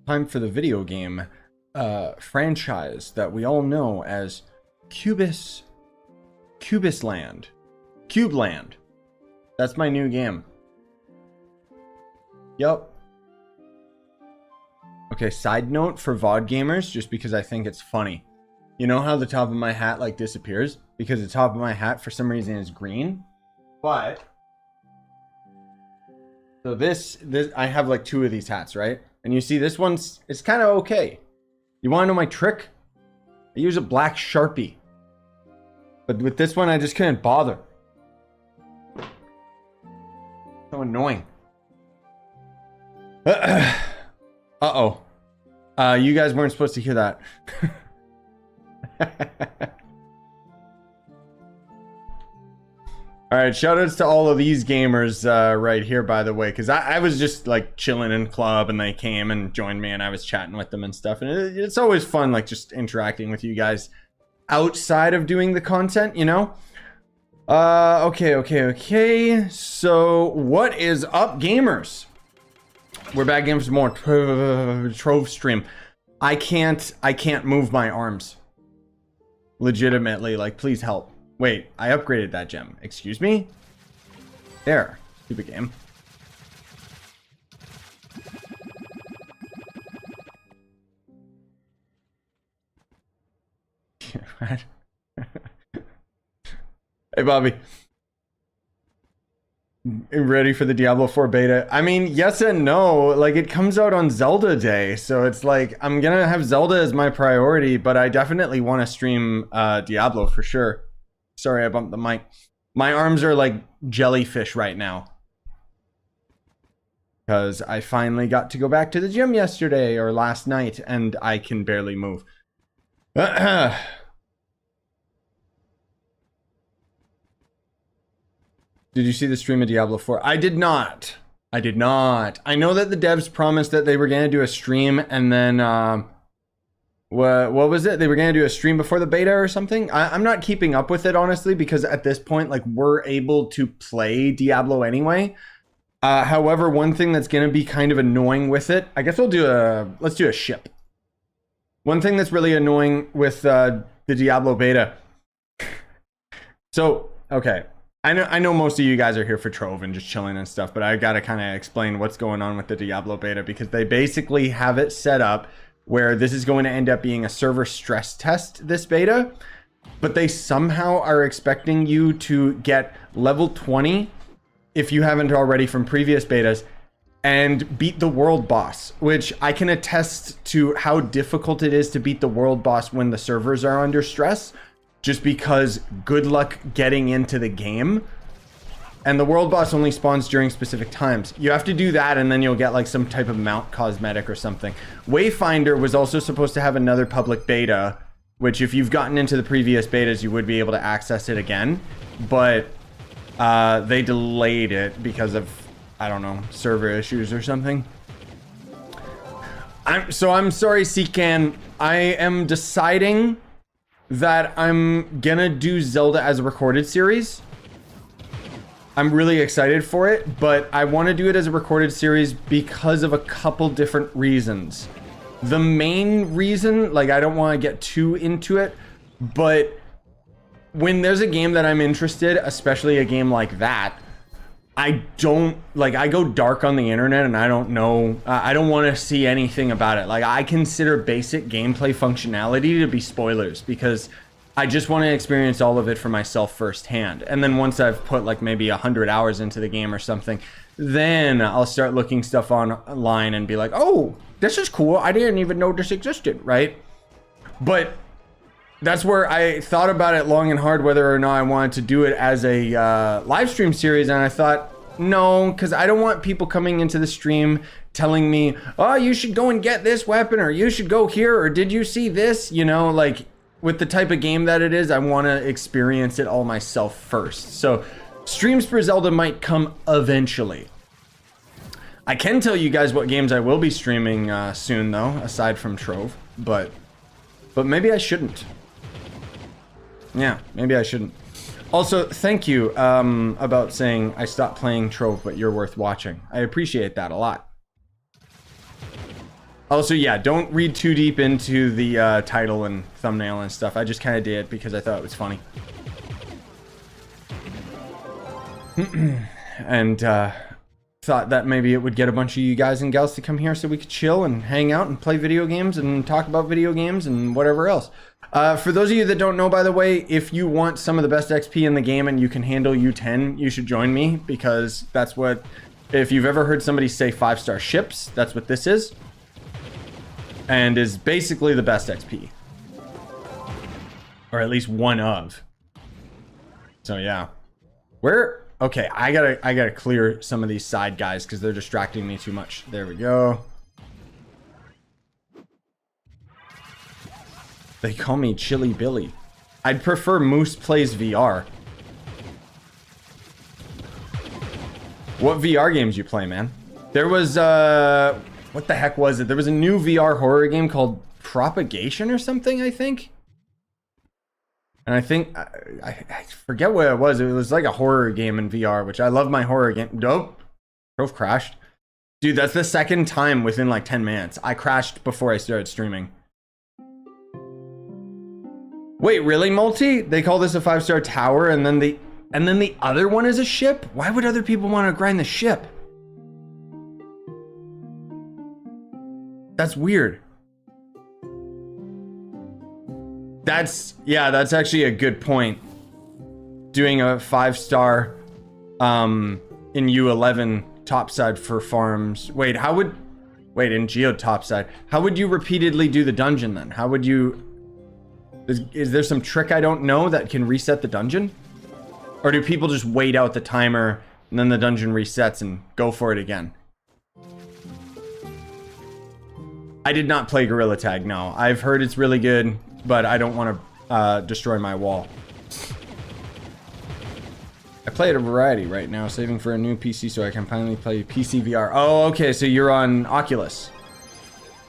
time for the video game franchise that we all know as Cubis Land. Cube Land. That's my new game. Yup. Okay, side note for VOD gamers, just because I think it's funny. You know how the top of my hat like disappears? Because the top of my hat for some reason is green. But so this I have like 2 of these hats, right? And you see this one's, it's kind of okay. You want to know my trick? I use a black Sharpie. But with this one I just couldn't bother. So annoying. Uh-oh. You guys weren't supposed to hear that. Alright, shoutouts to all of these gamers right here, by the way, because I was just like chilling in club and they came and joined me and I was chatting with them and stuff, and it's always fun like just interacting with you guys outside of doing the content, you know? Okay. So what is up, gamers? We're back in for some more Trove stream. I can't move my arms. Legitimately, like, please help. Wait, I upgraded that gem. Excuse me? There. Stupid game. Hey, Bobby. Ready for the Diablo 4 beta? I mean, yes and no. Like, it comes out on Zelda Day, so it's like, I'm gonna have Zelda as my priority, but I definitely want to stream Diablo for sure. Sorry, I bumped the mic. My arms are like jellyfish right now. Because I finally got to go back to the gym yesterday or last night, and I can barely move. Did you see the stream of Diablo 4? I did not. I know that the devs promised that they were going to do a stream, and then what was it? They were going to do a stream before the beta or something? I'm not keeping up with it, honestly, because at this point, like, we're able to play Diablo anyway. However, one thing that's going to be kind of annoying with it, I guess let's do a ship. One thing that's really annoying with the Diablo beta. So, okay. I know most of you guys are here for Trove and just chilling and stuff, but I got to kind of explain what's going on with the Diablo beta, because they basically have it set up where this is going to end up being a server stress test, this beta, but they somehow are expecting you to get level 20, if you haven't already from previous betas, and beat the world boss, which I can attest to how difficult it is to beat the world boss when the servers are under stress, just because good luck getting into the game. And the world boss only spawns during specific times. You have to do that, and then you'll get like some type of mount cosmetic or something. Wayfinder was also supposed to have another public beta, which if you've gotten into the previous betas, you would be able to access it again. But they delayed it because of, I don't know, server issues or something. I'm sorry, Seekan. I am deciding that I'm gonna do Zelda as a recorded series. I'm really excited for it, but I want to do it as a recorded series because of a couple different reasons. The main reason, like, I don't want to get too into it, but when there's a game that I'm interested, especially a game like that, I go dark on the internet and I don't know, I don't want to see anything about it. Like, I consider basic gameplay functionality to be spoilers, because I just want to experience all of it for myself firsthand. And then once I've put like maybe 100 hours into the game or something, then I'll start looking stuff online and be like, oh, this is cool. I didn't even know this existed, right? But that's where I thought about it long and hard, whether or not I wanted to do it as a live stream series. And I thought, no, because I don't want people coming into the stream telling me, oh, you should go and get this weapon, or you should go here, or did you see this? You know, like, with the type of game that it is, I want to experience it all myself first. So streams for Zelda might come eventually. I can tell you guys what games I will be streaming soon, though, aside from Trove, but maybe I shouldn't. Yeah, maybe I shouldn't. Also, thank you about saying I stopped playing Trove, but you're worth watching. I appreciate that a lot. Also, yeah, don't read too deep into the title and thumbnail and stuff. I just kind of did it because I thought it was funny. And thought that maybe it would get a bunch of you guys and gals to come here so we could chill and hang out and play video games and talk about video games and whatever else. For those of you that don't know, by the way, if you want some of the best XP in the game and you can handle U10, you should join me, because that's what, if you've ever heard somebody say 5-star ships, that's what this is. And is basically the best XP. Or at least one of. So yeah. Where? Okay, I gotta clear some of these side guys because they're distracting me too much. There we go. They call me Chili Billy. I'd prefer Moose Plays VR. What VR games you play, man? There was, what the heck was it? There was a new VR horror game called Propagation or something, I think. And I think, I forget what it was. It was like a horror game in VR, which I love my horror game. Nope. Trove crashed. Dude, that's the second time within like 10 minutes. I crashed before I started streaming. Wait, really, Multi? They call this a 5-star tower and then the other one is a ship? Why would other people want to grind the ship? That's weird. That's actually a good point. Doing a 5-star in U11 topside for farms. Wait, in Geo topside, how would you repeatedly do the dungeon then? How would you... Is there some trick I don't know that can reset the dungeon? Or do people just wait out the timer and then the dungeon resets and go for it again? I did not play Gorilla Tag, no. I've heard it's really good, but I don't want to destroy my wall. I play at a variety right now, saving for a new PC so I can finally play PC VR. Oh, okay, so you're on Oculus.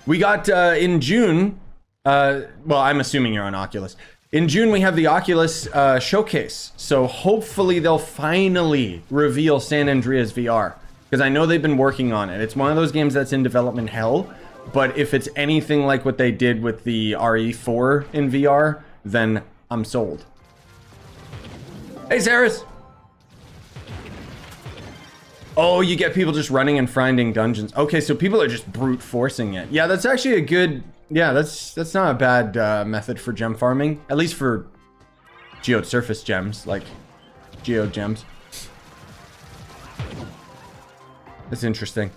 We got, in June... well, I'm assuming you're on Oculus. In June, we have the Oculus showcase. So hopefully they'll finally reveal San Andreas VR. Because I know they've been working on it. It's one of those games that's in development hell. But if it's anything like what they did with the RE4 in VR, then I'm sold. Hey, Saris! Oh, you get people just running and finding dungeons. Okay, so people are just brute forcing it. Yeah, that's actually a good... Yeah, that's not a bad method for gem farming. At least for geode surface gems, like geode gems. That's interesting.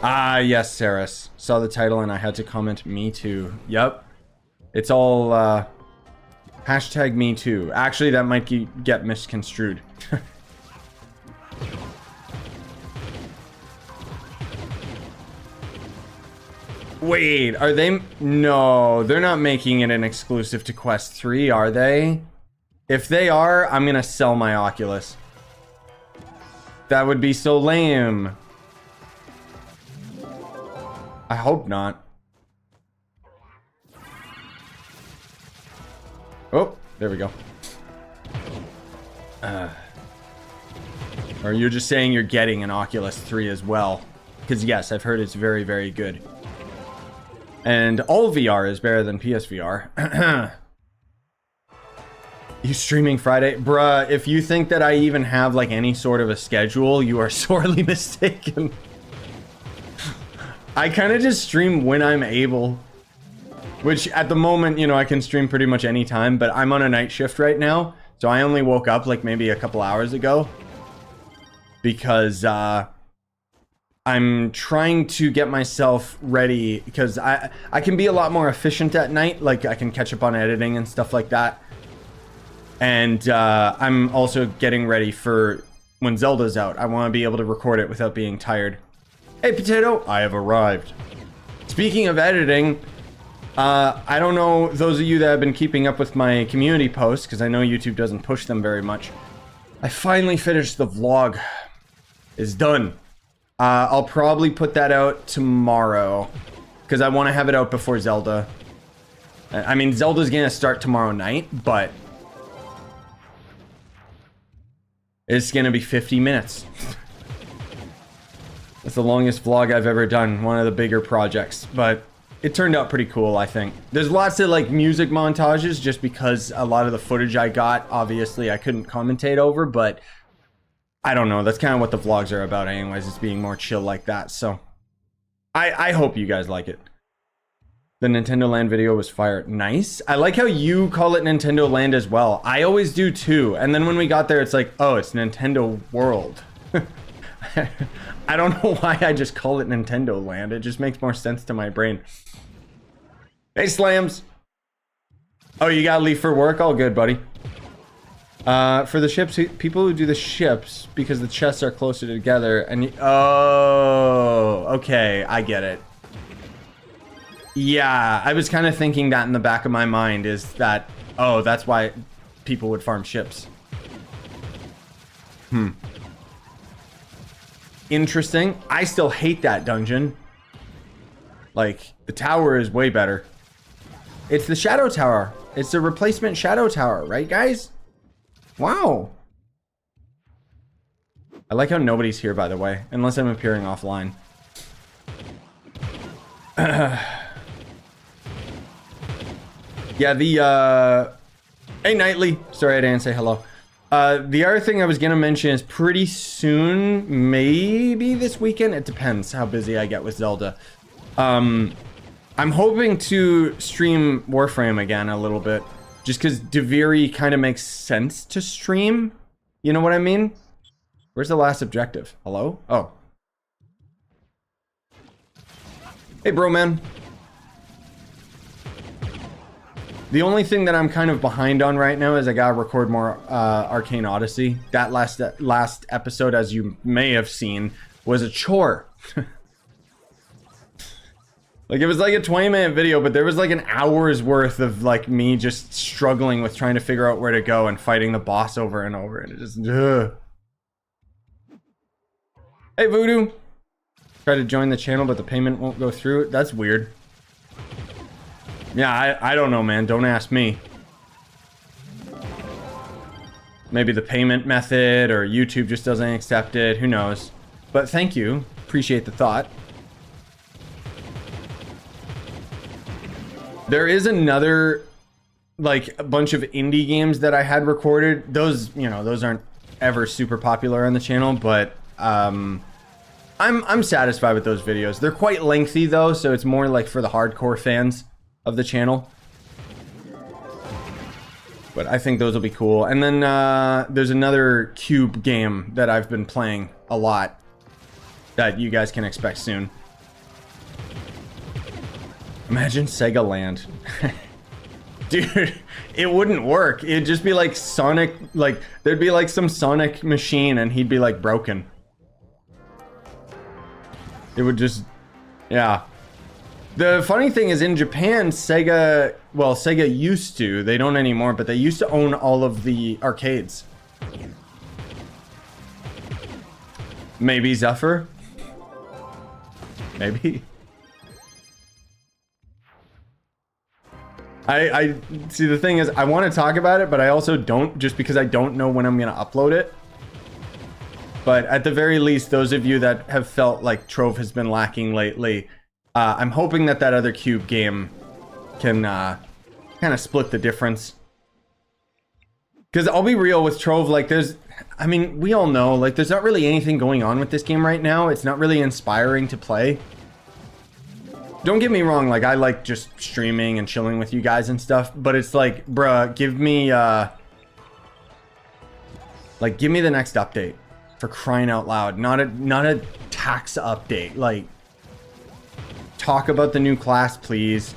Ah, yes, Saris. Saw the title and I had to comment, me too. Yep. It's all, hashtag me too. Actually, that might get misconstrued. Wait, are they... No, they're not making it an exclusive to Quest 3, are they? If they are, I'm gonna sell my Oculus. That would be so lame. I hope not. Oh, there we go. Or you're just saying you're getting an Oculus 3 as well. Because yes, I've heard it's very, very good. And all VR is better than PSVR. You streaming Friday? Bruh, if you think that I even have like any sort of a schedule, you are sorely mistaken. I kind of just stream when I'm able. Which at the moment, you know, I can stream pretty much any time, but I'm on a night shift right now. So I only woke up like maybe a couple hours ago. Because, I'm trying to get myself ready because I can be a lot more efficient at night. Like I can catch up on editing and stuff like that. And I'm also getting ready for when Zelda's out. I want to be able to record it without being tired. Hey, Potato, I have arrived. Speaking of editing, I don't know those of you that have been keeping up with my community posts, because I know YouTube doesn't push them very much. I finally finished the vlog. It's done. I'll probably put that out tomorrow because I want to have it out before Zelda. I mean, Zelda's gonna start tomorrow night, but it's gonna be 50 minutes. That's the longest vlog I've ever done, one of the bigger projects, but it turned out pretty cool, I think. There's lots of like music montages just because a lot of the footage I got, obviously I couldn't commentate over, but I don't know, that's kind of what the vlogs are about anyways, it's being more chill like that, so I hope you guys like it. The Nintendo Land video was fire. Nice. I like how you call it Nintendo Land as well. I always do too, and then when we got there, it's like, oh, it's Nintendo World. I don't know why I just call it Nintendo Land. It just makes more sense to my brain. Hey, Slams. Oh, you gotta leave for work? All good, buddy. For the ships, people who do the ships, because the chests are closer together, and oh, okay, I get it. Yeah, I was kind of thinking that in the back of my mind, is that, oh, that's why people would farm ships. Interesting. I still hate that dungeon. Like, the tower is way better. It's the Shadow Tower. It's the replacement Shadow Tower, right, guys? Wow. I like how nobody's here, by the way, unless I'm appearing offline. Yeah, the, hey, Nightly. Sorry I didn't say hello. The other thing I was gonna mention is pretty soon, maybe this weekend, it depends how busy I get with Zelda. I'm hoping to stream Warframe again a little bit, just because Deviri kind of makes sense to stream. You know what I mean? Where's the last objective? Hello? Oh. Hey, bro, man. The only thing that I'm kind of behind on right now is I gotta record more Arcane Odyssey. That last episode, as you may have seen, was a chore. Like, it was like a 20-minute video, but there was like an hour's worth of like me just struggling with trying to figure out where to go and fighting the boss over and over, and it just Hey, Voodoo. Try to join the channel, but the payment won't go through. That's weird. Yeah, I don't know, man. Don't ask me. Maybe the payment method or YouTube just doesn't accept it. Who knows? But thank you. Appreciate the thought. There is another, like, a bunch of indie games that I had recorded. Those, you know, those aren't ever super popular on the channel, but I'm satisfied with those videos. They're quite lengthy though, so it's more like for the hardcore fans of the channel, but I think those will be cool. And then there's another cube game that I've been playing a lot that you guys can expect soon. Imagine Sega Land. Dude, it wouldn't work. It'd just be like Sonic, like there'd be like some Sonic machine and he'd be like broken. It would just, yeah. The funny thing is, in Japan, Sega, well, Sega used to, they don't anymore, but they used to own all of the arcades. Maybe Zephyr? Maybe. I see, the thing is, I want to talk about it, but I also don't, just because I don't know when I'm going to upload it. But at the very least, those of you that have felt like Trove has been lacking lately, I'm hoping that other cube game can kind of split the difference. Because I'll be real with Trove, like there's, I mean, we all know, like there's not really anything going on with this game right now. It's not really inspiring to play. Don't get me wrong, like I like just streaming and chilling with you guys and stuff, but it's like, bruh, give me, like give me the next update, for crying out loud. Not a tax update, like, talk about the new class, please.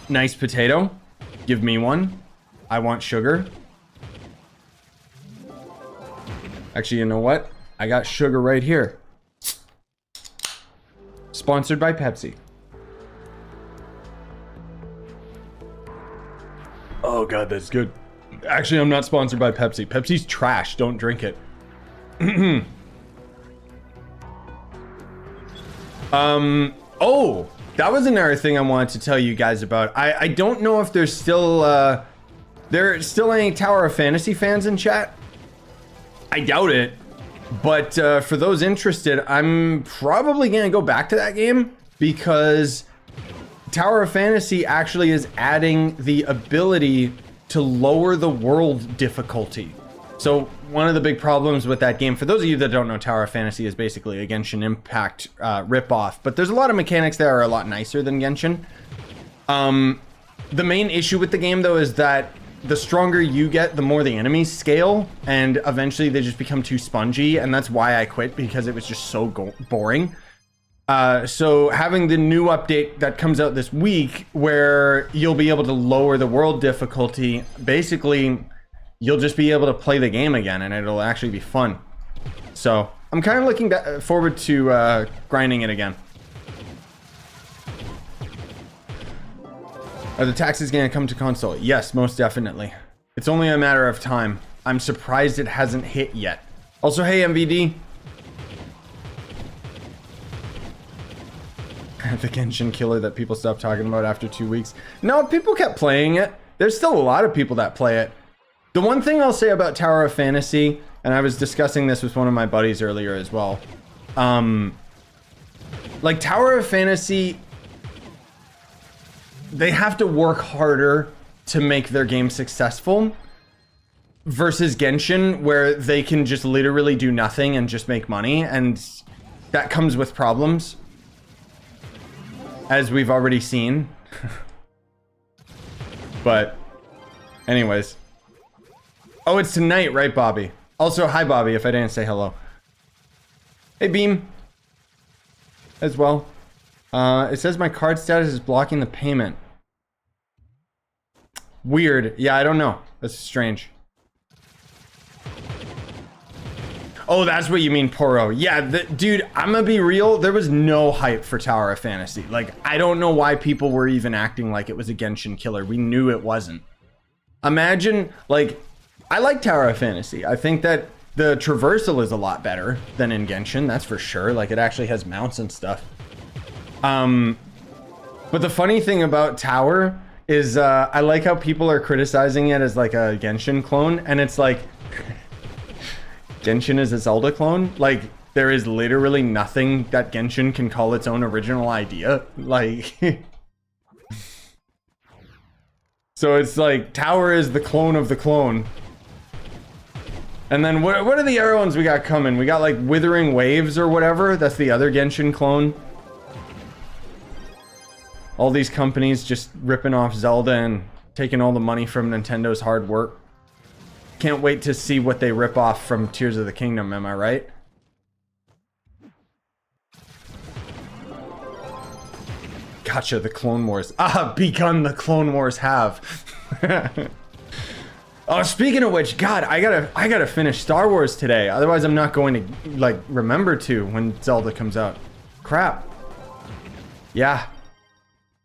Nice potato. Give me one. I want sugar. Actually, you know what? I got sugar right here. Sponsored by Pepsi. Oh god, that's good. Actually, I'm not sponsored by Pepsi. Pepsi's trash. Don't drink it. Oh, that was another thing I wanted to tell you guys about. I don't know if there's still There still any Tower of Fantasy fans in chat? I doubt it. But for those interested, I'm probably going to go back to that game because Tower of Fantasy actually is adding the ability to lower the world difficulty. So one of the big problems with that game, for those of you that don't know, Tower of Fantasy is basically a Genshin Impact ripoff, but there's a lot of mechanics that are a lot nicer than Genshin. The main issue with the game, though, is that the stronger you get, the more the enemies scale, and eventually they just become too spongy, and that's why I quit, because it was just so boring. So having the new update that comes out this week, where you'll be able to lower the world difficulty, basically, you'll just be able to play the game again, and it'll actually be fun. So I'm kind of looking forward to grinding it again. Are the taxes going to come to console? Yes, most definitely. It's only a matter of time. I'm surprised it hasn't hit yet. Also, hey, MVD. The Genshin killer that people stopped talking about after 2 weeks. No, people kept playing it. There's still a lot of people that play it. The one thing I'll say about Tower of Fantasy, and I was discussing this with one of my buddies earlier as well. Like Tower of Fantasy, they have to work harder to make their game successful versus Genshin, where they can just literally do nothing and just make money, and that comes with problems, as we've already seen. But anyways. Oh, it's tonight, right, Bobby? Also, hi, Bobby, if I didn't say hello. Hey, Beam. As well. It says my card status is blocking the payment. Weird. Yeah, I don't know. That's strange. Oh, that's what you mean, Poro. Yeah, dude, I'm gonna be real. There was no hype for Tower of Fantasy. Like, I don't know why people were even acting like it was a Genshin killer. We knew it wasn't. Imagine, like, I like Tower of Fantasy. I think that the traversal is a lot better than in Genshin, that's for sure. Like, it actually has mounts and stuff. But the funny thing about Tower is I like how people are criticizing it as like a Genshin clone, and it's like Genshin is a Zelda clone. Like, there is literally nothing that Genshin can call its own original idea. Like, so it's like Tower is the clone of the clone. And then what are the other ones we got coming? We got like Withering Waves or whatever. That's the other Genshin clone. All these companies just ripping off Zelda and taking all the money from Nintendo's hard work. Can't wait to see what they rip off from Tears of the Kingdom, am I right? Gotcha, the Clone Wars. Begun the Clone Wars have. Oh, speaking of which, God, I gotta finish Star Wars today. Otherwise, I'm not going to, like, remember to when Zelda comes out. Crap. Yeah.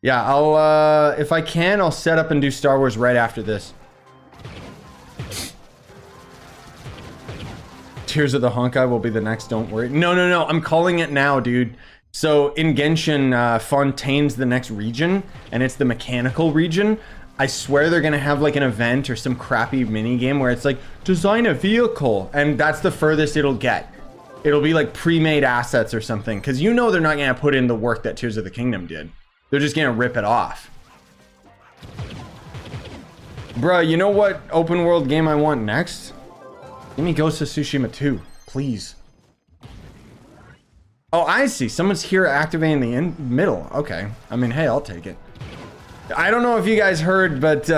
Yeah, I'll, if I can, I'll set up and do Star Wars right after this. Tears of the Honkai will be the next, don't worry. No, I'm calling it now, dude. So, in Genshin, Fontaine's the next region, and it's the mechanical region. I swear they're gonna have like an event or some crappy mini game where it's like, design a vehicle, and that's the furthest it'll get. It'll be like pre-made assets or something, because you know they're not gonna put in the work that Tears of the Kingdom did. They're just gonna rip it off. Bruh, you know what open world game I want next? Give me Ghost of Tsushima 2, please. Oh, I see. Someone's here activating the middle. Okay. I mean, hey, I'll take it. I don't know if you guys heard, but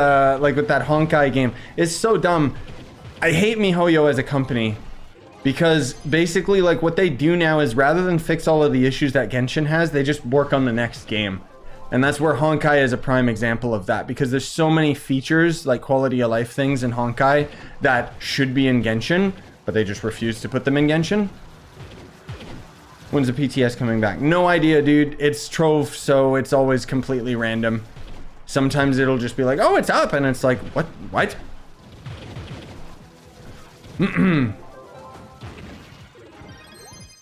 like with that Honkai game, it's so dumb. I hate MiHoYo as a company because basically like what they do now is rather than fix all of the issues that Genshin has, they just work on the next game. And that's where Honkai is a prime example of that, because there's so many features like quality of life things in Honkai that should be in Genshin, but they just refuse to put them in Genshin. When's the PTS coming back? No idea, dude. It's Trove, so it's always completely random. Sometimes it'll just be like, oh, it's up, and it's like, what? What?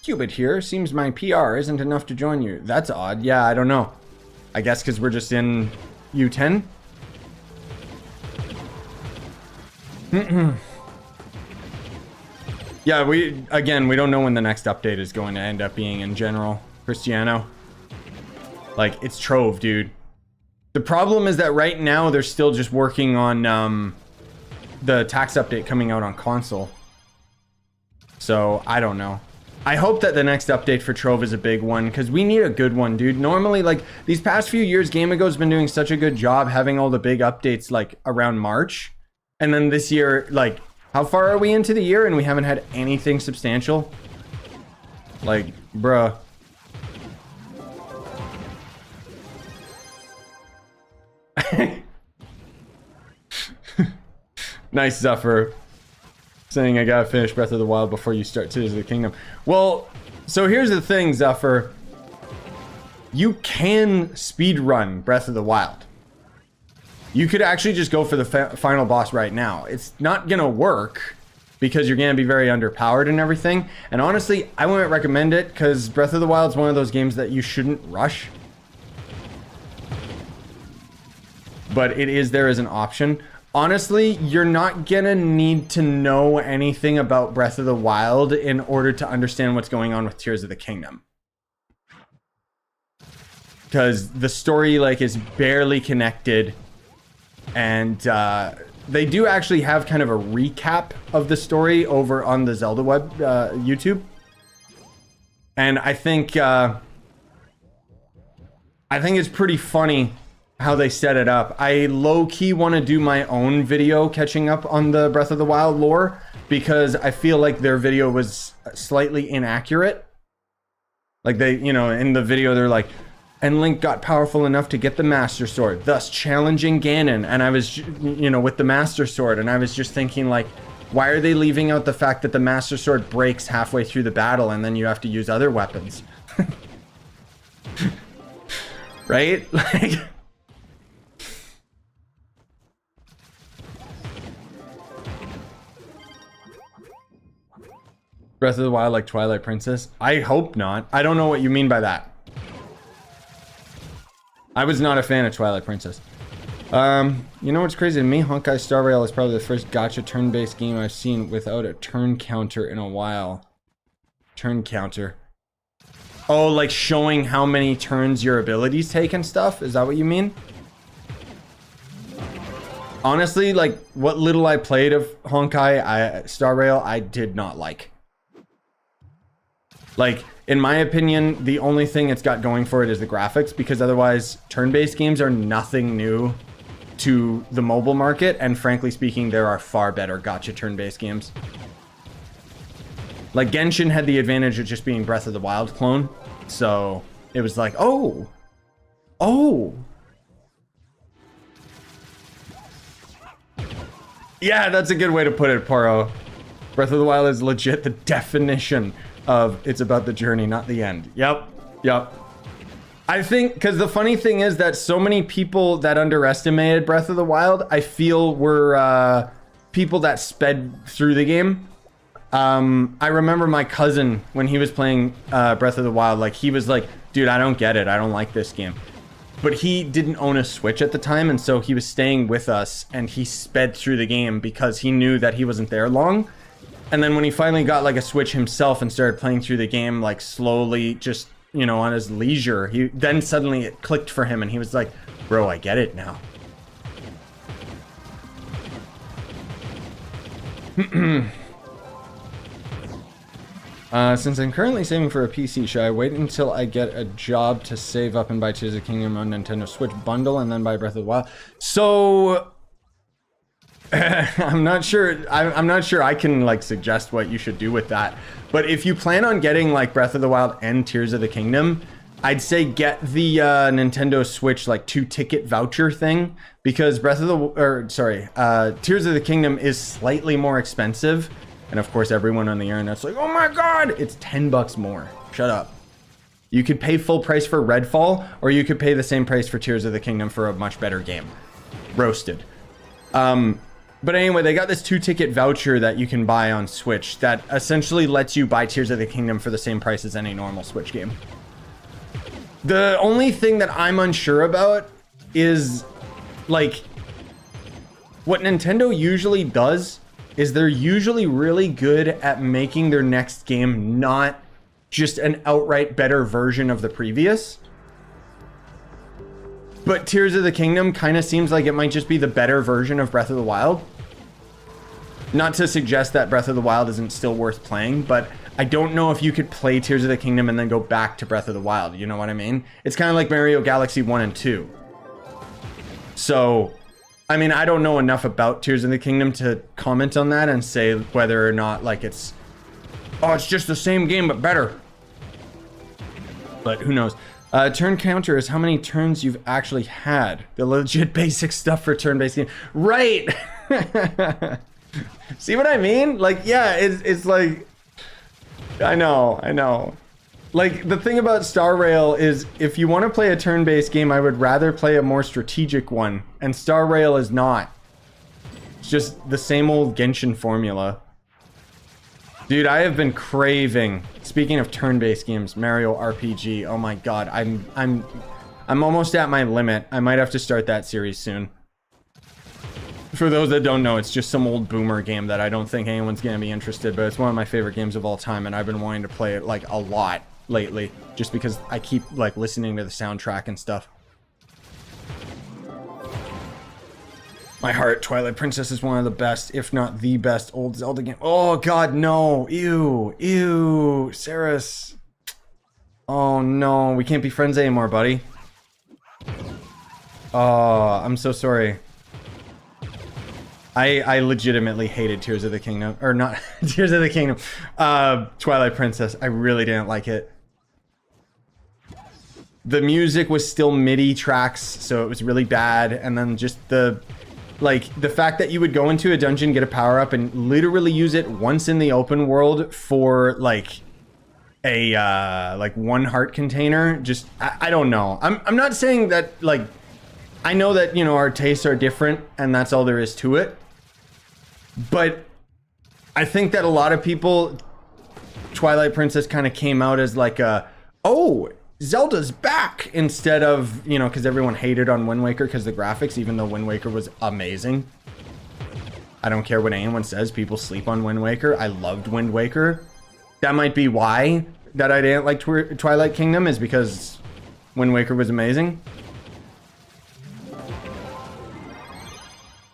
Cubit here. Seems my PR isn't enough to join you. That's odd. Yeah, I don't know. I guess because we're just in U10. Yeah, we don't know when the next update is going to end up being in general. Cristiano. Like, it's Trove, dude. The problem is that right now they're still just working on the tax update coming out on console. So, I don't know. I hope that the next update for Trove is a big one, because we need a good one, dude. Normally, like, these past few years, Game Ago's been doing such a good job having all the big updates, like, around March. And then this year, like, how far are we into the year and we haven't had anything substantial? Like, bruh. Nice, Zephyr. Saying I gotta finish Breath of the Wild before you start Tears of the Kingdom. Well, so here's the thing, Zephyr. You can speedrun Breath of the Wild. You could actually just go for the final boss right now. It's not gonna work because you're gonna be very underpowered and everything. And honestly, I wouldn't recommend it because Breath of the Wild is one of those games that you shouldn't rush. But it is there as an option. Honestly, you're not gonna need to know anything about Breath of the Wild in order to understand what's going on with Tears of the Kingdom. Because the story, like, is barely connected. And they do actually have kind of a recap of the story over on the Zelda web YouTube. And I think it's pretty funny how they set it up. I low-key want to do my own video catching up on the Breath of the Wild lore because I feel like their video was slightly inaccurate. Like, they, you know, in the video they're like, and Link got powerful enough to get the Master Sword, thus challenging Ganon. And I was, you know, with the Master Sword, and I was just thinking, like, why are they leaving out the fact that the Master Sword breaks halfway through the battle and then you have to use other weapons? Right? Like... Breath of the Wild like Twilight Princess? I hope not. I don't know what you mean by that. I was not a fan of Twilight Princess. You know what's crazy to me? Honkai Star Rail is probably the first gacha turn-based game I've seen without a turn counter in a while. Turn counter. Oh, like showing how many turns your abilities take and stuff? Is that what you mean? Honestly, like, what little I played of Honkai Star Rail, I did not like. Like, in my opinion, the only thing it's got going for it is the graphics, because otherwise, turn-based games are nothing new to the mobile market, and frankly speaking, there are far better gacha turn-based games. Like, Genshin had the advantage of just being Breath of the Wild clone, so it was like, oh! Yeah, that's a good way to put it, Poro. Breath of the Wild is legit the definition of it's about the journey, not the end. Yep. I think, because the funny thing is that so many people that underestimated Breath of the Wild, I feel were people that sped through the game. I remember my cousin, when he was playing Breath of the Wild, like, he was like, dude, I don't get it. I don't like this game. But he didn't own a Switch at the time, and so he was staying with us, and he sped through the game because he knew that he wasn't there long. And then when he finally got, like, a Switch himself and started playing through the game, like, slowly, just, you know, on his leisure, then suddenly it clicked for him, and he was like, bro, I get it now. Since I'm currently saving for a PC, should I wait until I get a job to save up and buy Tears of the Kingdom on Nintendo Switch bundle and then buy Breath of the Wild? So... I'm not sure I can, like, suggest what you should do with that. But if you plan on getting, like, Breath of the Wild and Tears of the Kingdom, I'd say get the Nintendo Switch, like, 2-ticket voucher thing, because Tears of the Kingdom is slightly more expensive. And of course, everyone on the internet's like, oh my god, it's $10 more. Shut up. You could pay full price for Redfall, or you could pay the same price for Tears of the Kingdom for a much better game. Roasted. But anyway, they got this 2-ticket voucher that you can buy on Switch that essentially lets you buy Tears of the Kingdom for the same price as any normal Switch game. The only thing that I'm unsure about is, like, what Nintendo usually does is they're usually really good at making their next game not just an outright better version of the previous. But Tears of the Kingdom kind of seems like it might just be the better version of Breath of the Wild. Not to suggest that Breath of the Wild isn't still worth playing, but I don't know if you could play Tears of the Kingdom and then go back to Breath of the Wild. You know what I mean? It's kind of like Mario Galaxy 1 and 2. So, I mean, I don't know enough about Tears of the Kingdom to comment on that and say whether or not, like, it's just the same game, but better. But who knows? Turn counter is how many turns you've actually had. The legit basic stuff for turn-based game. Right! See what I mean? Like, yeah, it's like... I know. Like, the thing about Star Rail is, if you want to play a turn-based game, I would rather play a more strategic one. And Star Rail is not. It's just the same old Genshin formula. Dude, I have been craving, speaking of turn-based games, Mario RPG. Oh my god, I'm almost at my limit. I might have to start that series soon. For those that don't know, it's just some old boomer game that I don't think anyone's gonna be interested, but it's one of my favorite games of all time, and I've been wanting to play it like a lot lately, just because I keep like listening to the soundtrack and stuff. My heart, Twilight Princess is one of the best, if not the best, old Zelda game. Oh god, no. Ew, Saris. Oh no, we can't be friends anymore, buddy. Oh, I'm so sorry. I legitimately hated Tears of the Kingdom, or not Tears of the Kingdom, Twilight Princess. I really didn't like it. The music was still MIDI tracks, so it was really bad, and then just the fact that you would go into a dungeon, get a power up, and literally use it once in the open world for like a like one heart container. Just I don't know. I'm not saying that, like, I know that, you know, our tastes are different and that's all there is to it. But I think that a lot of people, Twilight Princess kind of came out as like a, oh, Zelda's back, instead of, you know, because everyone hated on Wind Waker because the graphics, even though Wind Waker was amazing. I don't care what anyone says, people sleep on Wind Waker. I loved Wind Waker. That might be why that I didn't like Twilight Kingdom, is because Wind Waker was amazing.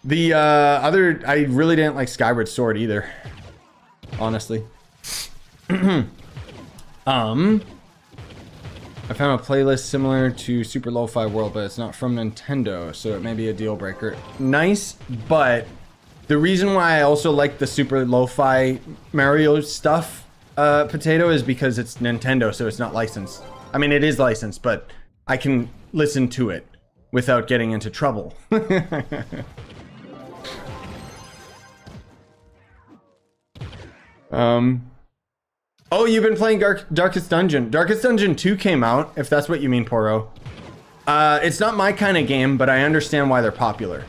The I really didn't like Skyward Sword either, honestly. I found a playlist similar to Super Lo-Fi World, but it's not from Nintendo, so it may be a deal breaker. Nice, but the reason why I also like the Super Lo-Fi Mario stuff, Potato, is because it's Nintendo, so it's not licensed. I mean, it is licensed, but I can listen to it without getting into trouble. Oh, you've been playing Darkest Dungeon. Darkest Dungeon 2 came out, if that's what you mean, Poro. It's not my kind of game, but I understand why they're popular.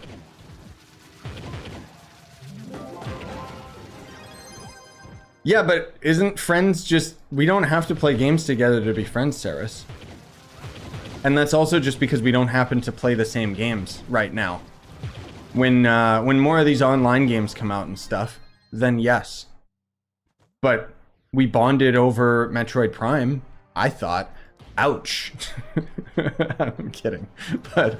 Yeah, but isn't friends just... We don't have to play games together to be friends, Saris. And that's also just because we don't happen to play the same games right now. When more of these online games come out and stuff, then yes. But we bonded over Metroid Prime, I thought. Ouch. I'm kidding. But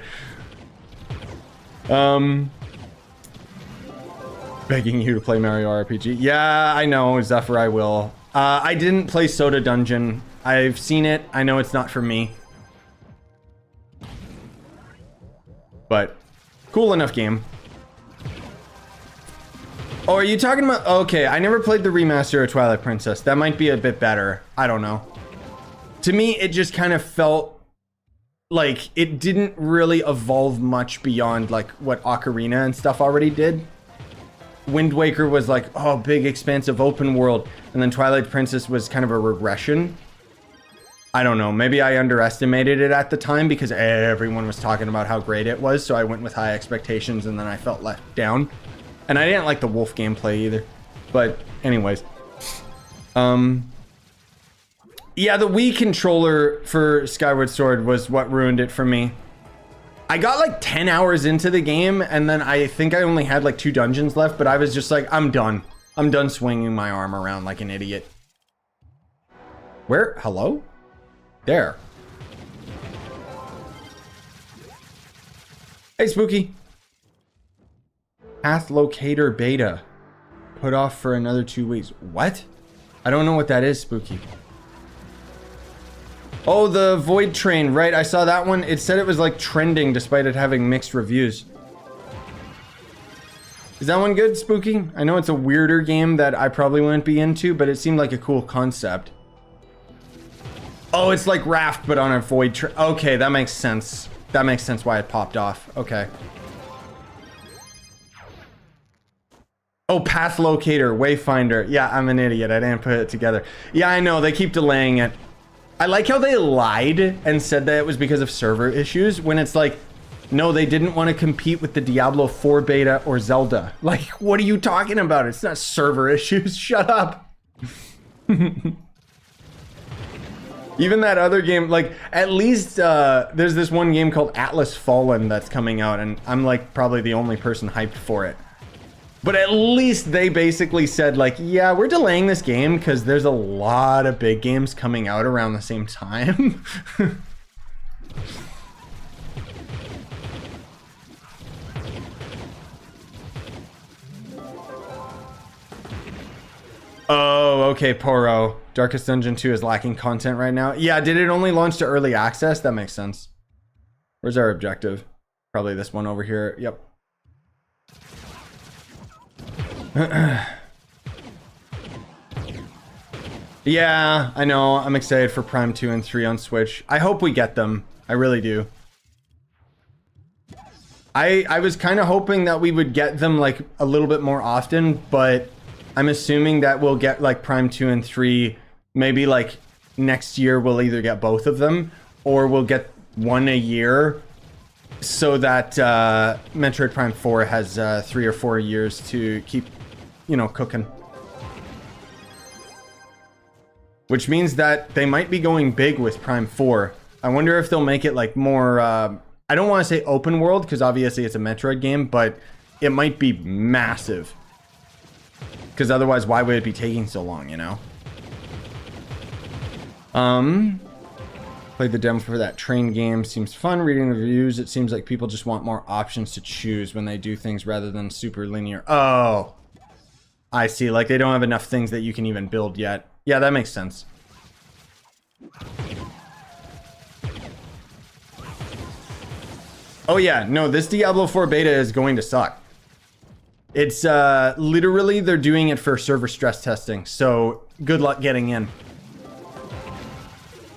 begging you to play Mario RPG. Yeah, I know, Zephyr, I will. I didn't play Soda Dungeon. I've seen it. I know it's not for me. But cool enough game. Oh, are you talking about... Okay, I never played the remaster of Twilight Princess. That might be a bit better. I don't know. To me, it just kind of felt like it didn't really evolve much beyond like what Ocarina and stuff already did. Wind Waker was like, oh, big, expansive open world. And then Twilight Princess was kind of a regression. I don't know. Maybe I underestimated it at the time because everyone was talking about how great it was. So I went with high expectations and then I felt let down. And I didn't like the wolf gameplay either. But anyways. Yeah, the Wii controller for Skyward Sword was what ruined it for me. I got like 10 hours into the game, and then I think I only had like 2 dungeons left, but I was just like, I'm done. I'm done swinging my arm around like an idiot. Where? Hello? There. Hey, Spooky. Path Locator Beta. Put off for another 2 weeks. What? I don't know what that is, Spooky. Oh, the Void Train, right? I saw that one. It said it was like trending despite it having mixed reviews. Is that one good, Spooky? I know it's a weirder game that I probably wouldn't be into, but it seemed like a cool concept. Oh, it's like Raft, but on a Void Train. Okay, that makes sense. That makes sense why it popped off. Okay. Oh, Path Locator, Wayfinder. Yeah, I'm an idiot. I didn't put it together. Yeah, I know. They keep delaying it. I like how they lied and said that it was because of server issues when it's like, no, they didn't want to compete with the Diablo 4 beta or Zelda. Like, what are you talking about? It's not server issues. Shut up. Even that other game, like, at least there's this one game called Atlas Fallen that's coming out, and I'm like probably the only person hyped for it. But at least they basically said, like, yeah, we're delaying this game because there's a lot of big games coming out around the same time. Oh, okay, Poro. Darkest Dungeon 2 is lacking content right now. Yeah, did it only launch to early access? That makes sense. Where's our objective? Probably this one over here. Yep. Yeah, I know. I'm excited for Prime 2 and 3 on Switch. I hope we get them. I really do. I was kind of hoping that we would get them like a little bit more often, but I'm assuming that we'll get like Prime 2 and 3 maybe like next year. We'll either get both of them or we'll get one a year so that Metroid Prime 4 has 3 or 4 years to keep, you know, cooking. Which means that they might be going big with Prime 4. I wonder if they'll make it like more, I don't want to say open world because obviously it's a Metroid game, but it might be massive. Because otherwise, why would it be taking so long, you know? Played the demo for that train game. Seems fun. Reading the reviews, it seems like people just want more options to choose when they do things rather than super linear. Oh, I see. Like they don't have enough things that you can even build yet. Yeah, that makes sense. Oh yeah, no, this Diablo 4 beta is going to suck. It's literally they're doing it for server stress testing, so good luck getting in.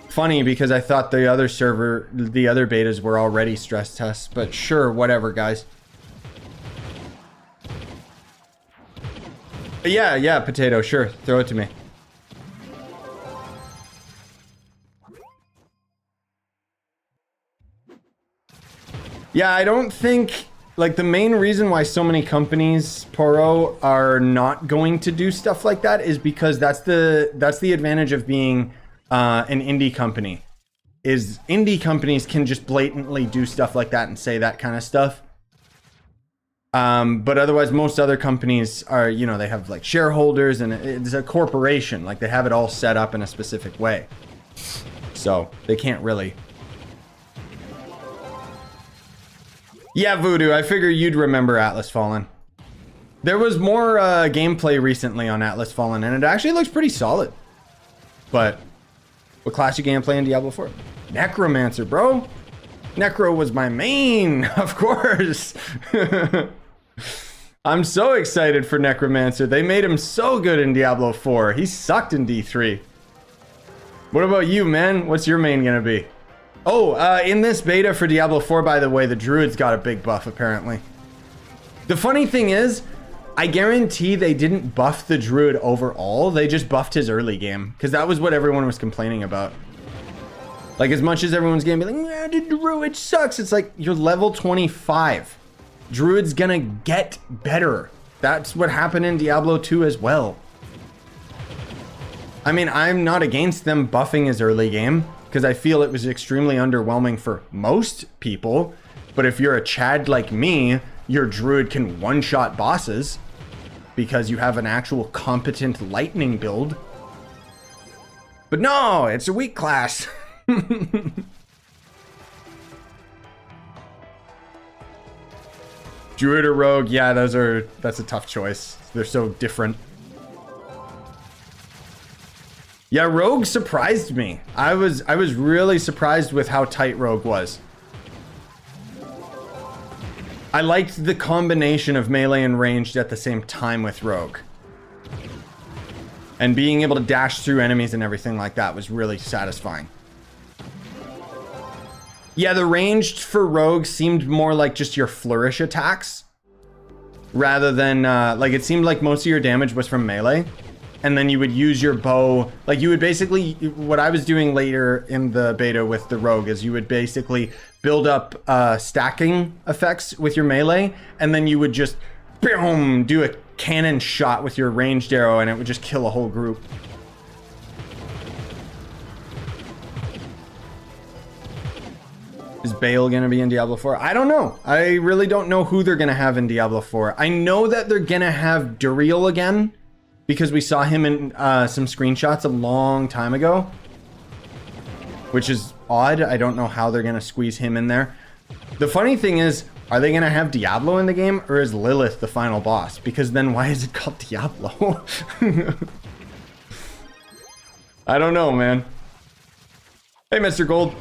Funny because I thought the other betas were already stress tests, but sure, whatever, guys. But yeah, potato, sure, throw it to me. Yeah, I don't think, like, the main reason why so many companies, Poro, are not going to do stuff like that is because that's the advantage of being an indie company. Is indie companies can just blatantly do stuff like that and say that kind of stuff. But otherwise, most other companies are, you know, they have, like, shareholders and it's a corporation. Like, they have it all set up in a specific way. So, they can't really... Yeah, Voodoo, I figure you'd remember Atlas Fallen. There was more gameplay recently on Atlas Fallen, and it actually looks pretty solid. But, what class you gameplay in Diablo 4? Necromancer, bro. Necro was my main, of course. I'm so excited for Necromancer. They made him so good in Diablo 4. He sucked in D3. What about you, man? What's your main gonna be? Oh, in this beta for Diablo 4, by the way, the Druid's got a big buff, apparently. The funny thing is, I guarantee they didn't buff the Druid overall. They just buffed his early game, because that was what everyone was complaining about. Like, as much as everyone's gonna be like, yeah, the Druid sucks, it's like, you're level 25. Druid's gonna get better. That's what happened in Diablo 2 as well. I mean, I'm not against them buffing his early game, because I feel it was extremely underwhelming for most people. But if you're a Chad like me, your druid can one-shot bosses because you have an actual competent lightning build. But no, it's a weak class. Druid or rogue? Yeah, that's a tough choice. They're so different. Yeah, rogue surprised me. I was really surprised with how tight rogue was. I liked the combination of melee and ranged at the same time with rogue. And being able to dash through enemies and everything like that was really satisfying. Yeah, the ranged for rogue seemed more like just your flourish attacks. Rather than, like, it seemed like most of your damage was from melee. And then you would use your bow. Like, you would basically, what I was doing later in the beta with the rogue is you would basically build up stacking effects with your melee. And then you would just, boom, do a cannon shot with your ranged arrow and it would just kill a whole group. Is Bale going to be in Diablo 4? I don't know. I really don't know who they're going to have in Diablo 4. I know that they're going to have Duriel again because we saw him in some screenshots a long time ago, which is odd. I don't know how they're going to squeeze him in there. The funny thing is, are they going to have Diablo in the game or is Lilith the final boss? Because then why is it called Diablo? I don't know, man. Hey, Mr. Gold.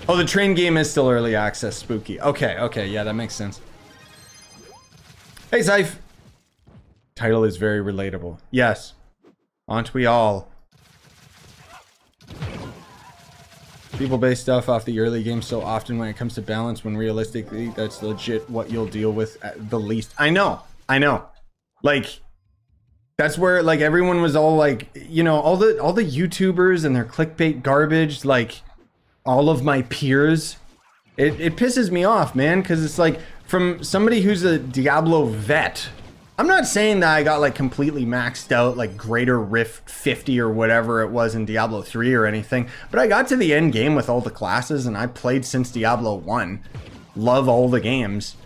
Oh, the train game is still early access, spooky. Okay, yeah, that makes sense. Hey, Scythe. Title is very relatable. Yes. Aren't we all? People base stuff off the early game so often when it comes to balance, when realistically, that's legit what you'll deal with at the least. I know. Like, that's where, like, everyone was all like, you know, all the YouTubers and their clickbait garbage, like, all of my peers, it pisses me off, man, because it's like, from somebody who's a Diablo vet, I'm not saying that I got like completely maxed out like Greater Rift 50 or whatever it was in Diablo 3 or anything, but I got to the end game with all the classes and I played since Diablo 1, love all the games,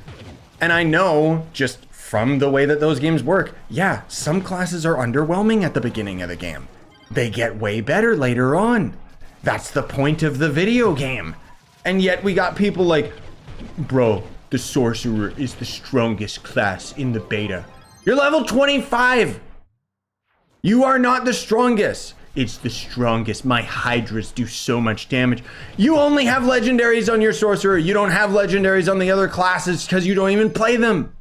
and I know just from the way that those games work, yeah, some classes are underwhelming at the beginning of the game. They get way better later on. That's the point of the video game. And yet we got people like, bro, the sorcerer is the strongest class in the beta. You're level 25. You are not the strongest. It's the strongest. My hydras do so much damage. You only have legendaries on your sorcerer. You don't have legendaries on the other classes because you don't even play them.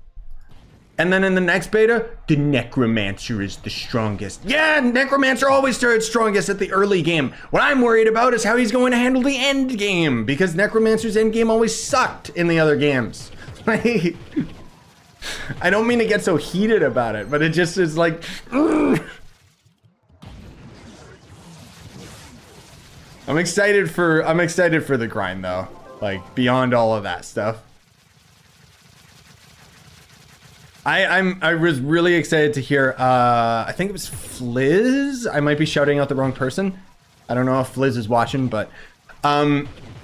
And then in the next beta, the Necromancer is the strongest. Yeah, Necromancer always started strongest at the early game. What I'm worried about is how he's going to handle the end game, because Necromancer's end game always sucked in the other games. I don't mean to get so heated about it, but it just is like, ugh. I'm excited for the grind though. Like, beyond all of that stuff. I was really excited to hear, I think it was Fliz. I might be shouting out the wrong person. I don't know if Fliz is watching, but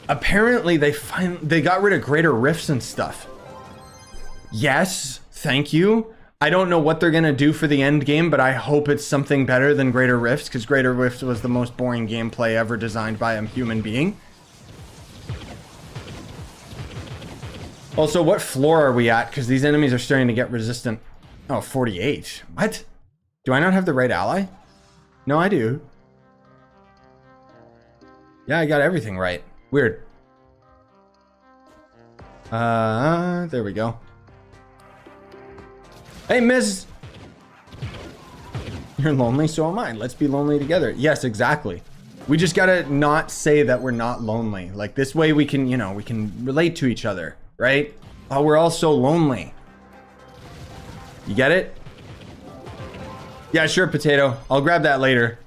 apparently they got rid of Greater Rifts and stuff. Yes, thank you. I don't know what they're gonna do for the end game, but I hope it's something better than Greater Rifts, because Greater Rifts was the most boring gameplay ever designed by a human being. Also, what floor are we at? Because these enemies are starting to get resistant. Oh, 48. What? Do I not have the right ally? No, I do. Yeah, I got everything right. Weird. There we go. Hey, miss. You're lonely, so am I. Let's be lonely together. Yes, exactly. We just gotta not say that we're not lonely. Like, this way we can, you know, we can relate to each other. Right? Oh, we're all so lonely. You get it? Yeah, sure, potato. I'll grab that later.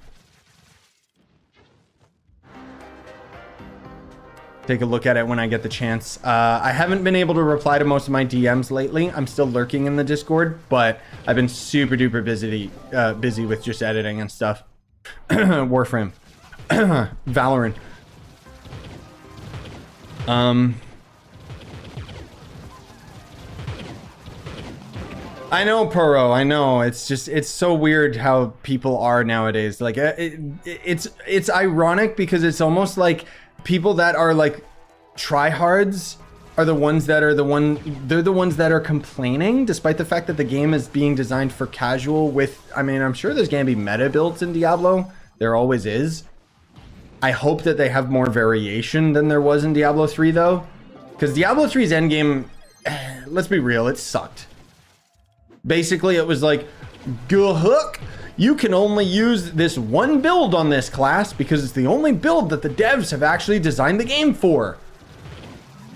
Take a look at it when I get the chance. I haven't been able to reply to most of my DMs lately. I'm still lurking in the Discord, but I've been super duper busy with just editing and stuff. Warframe. Valorant. I know, Puro, I know. It's just, it's so weird how people are nowadays. Like, it's ironic because it's almost like people that are like tryhards are the ones that are they're the ones that are complaining, despite the fact that the game is being designed for casual with, I mean, I'm sure there's gonna be meta builds in Diablo. There always is. I hope that they have more variation than there was in Diablo 3 though. Because Diablo 3's endgame, let's be real, it sucked. Basically, it was like, go hook, you can only use this one build on this class because it's the only build that the devs have actually designed the game for.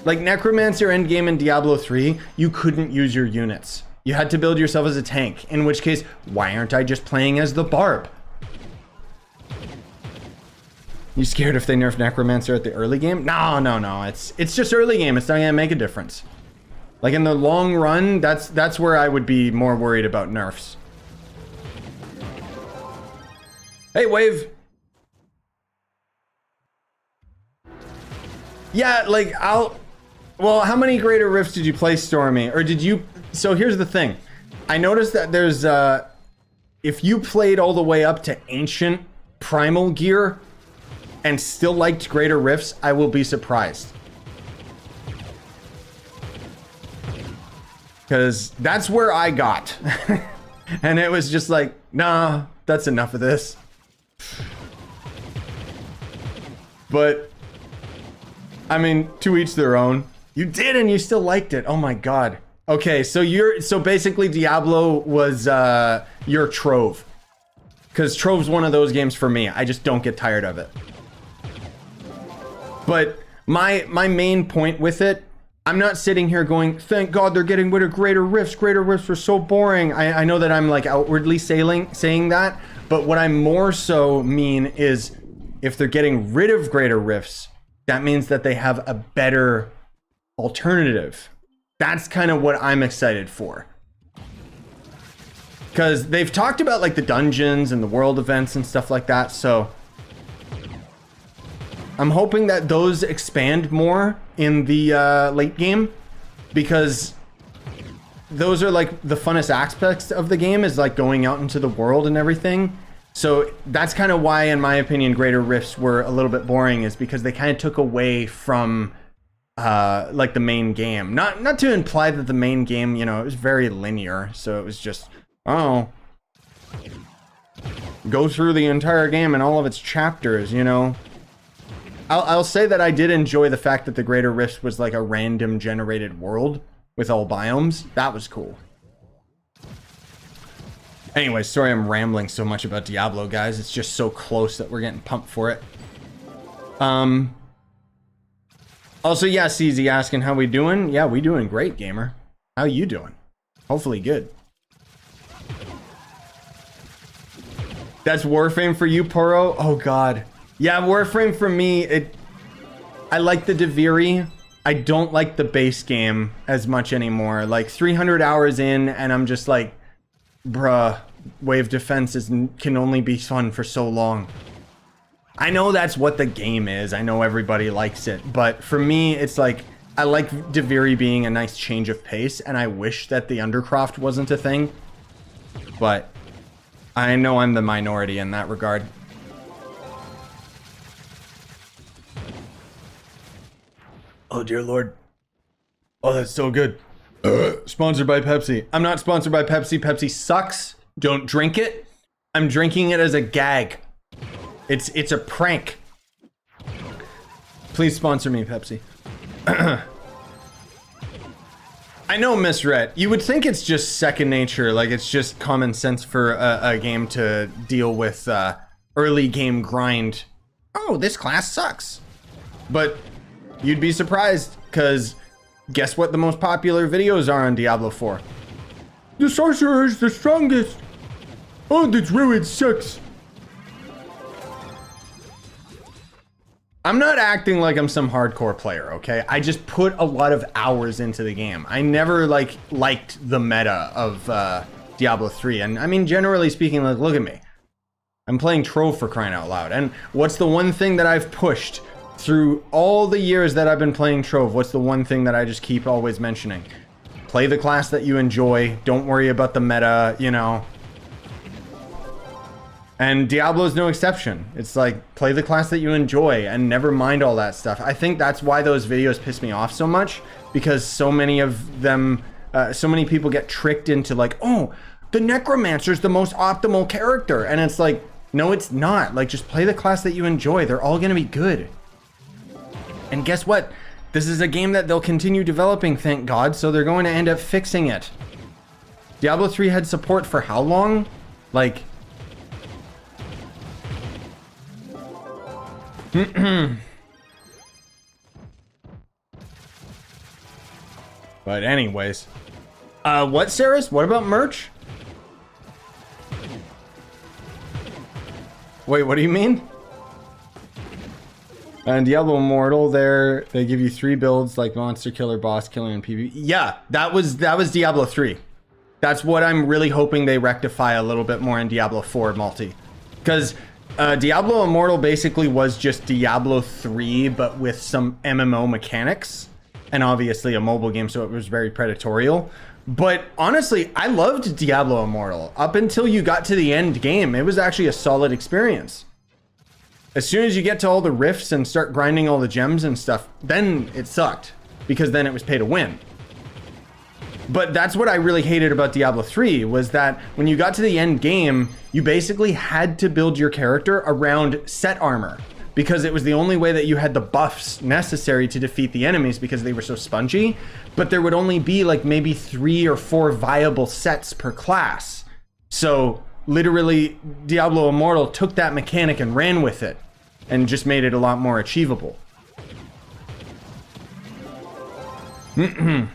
Like Necromancer endgame in Diablo 3, you couldn't use your units. You had to build yourself as a tank, in which case, why aren't I just playing as the Barb? You scared if they nerf Necromancer at the early game? No, no, no, it's just early game, it's not gonna make a difference. Like in the long run, that's where I would be more worried about nerfs. Hey, Wave. Yeah, like well, how many Greater Rifts did you play, Stormy? Or did you, so here's the thing. I noticed that there's, if you played all the way up to Ancient Primal Gear and still liked Greater Rifts, I will be surprised. Because that's where I got. And it was just like, nah, that's enough of this. But, I mean, to each their own. You did and you still liked it. Oh my god. Okay, so basically Diablo was your Trove. Because Trove's one of those games for me. I just don't get tired of it. But my main point with it, I'm not sitting here going, thank God they're getting rid of Greater Rifts. Greater Rifts were so boring. I know that I'm like outwardly saying that, but what I more so mean is if they're getting rid of Greater Rifts, that means that they have a better alternative. That's kind of what I'm excited for. Because they've talked about like the dungeons and the world events and stuff like that, so I'm hoping that those expand more in the late game, because those are like the funnest aspects of the game, is like going out into the world and everything. So that's kind of why, in my opinion, Greater Rifts were a little bit boring, is because they kind of took away from like the main game. Not to imply that the main game, you know, it was very linear. So it was just, oh, go through the entire game and all of its chapters, you know. I'll say that I did enjoy the fact that the Greater Rifts was like a random generated world with all biomes. That was cool. Anyway, sorry I'm rambling so much about Diablo, guys. It's just so close that we're getting pumped for it. Also, yeah, CZ asking how we doing. Yeah, we doing great, gamer. How you doing? Hopefully good. That's Warframe for you, Poro? Oh god. Yeah, Warframe for me, I like the Deviri. I don't like the base game as much anymore. Like 300 hours in and I'm just like, bruh, wave defense can only be fun for so long. I know that's what the game is. I know everybody likes it, but for me, it's like, I like Deviri being a nice change of pace, and I wish that the Undercroft wasn't a thing, but I know I'm the minority in that regard. Oh dear lord. Oh, that's so good. Sponsored by Pepsi. I'm not sponsored by Pepsi. Pepsi sucks. Don't drink it. I'm drinking it as a gag. It's a prank. Please sponsor me, Pepsi. I know, Miss Rhett. You would think it's just second nature, like it's just common sense for a game to deal with early game grind. Oh, this class sucks. But you'd be surprised, because guess what the most popular videos are on Diablo 4? The sorcerer is the strongest. Oh, the druid sucks. I'm not acting like I'm some hardcore player, okay? I just put a lot of hours into the game. I never liked the meta of Diablo 3. And I mean, generally speaking, like, look at me. I'm playing Trove for crying out loud. And what's the one thing that I've pushed through all the years that I've been playing Trove, what's the one thing that I just keep always mentioning? Play the class that you enjoy. Don't worry about the meta, you know. And Diablo's no exception. It's like, play the class that you enjoy and never mind all that stuff. I think that's why those videos piss me off so much, because so many of them, so many people get tricked into like, oh, the Necromancer's the most optimal character. And it's like, no, it's not. Like, just play the class that you enjoy. They're all gonna be good. And guess what? This is a game that they'll continue developing, thank God, so they're going to end up fixing it. Diablo 3 had support for how long? Like... But anyways. What, Saris? What about merch? Wait, what do you mean? And Diablo Immortal, there they give you 3 builds like Monster Killer, Boss Killer, and PvP. Yeah, that was Diablo 3. That's what I'm really hoping they rectify a little bit more in Diablo 4 multi. Because Diablo Immortal basically was just Diablo 3, but with some MMO mechanics. And obviously a mobile game, so it was very predatorial. But honestly, I loved Diablo Immortal. Up until you got to the end game, it was actually a solid experience. As soon as you get to all the rifts and start grinding all the gems and stuff, then it sucked. Because then it was pay to win. But that's what I really hated about Diablo 3, was that when you got to the end game, you basically had to build your character around set armor. Because it was the only way that you had the buffs necessary to defeat the enemies, because they were so spongy. But there would only be like maybe 3 or 4 viable sets per class. So literally, Diablo Immortal took that mechanic and ran with it. And just made it a lot more achievable. An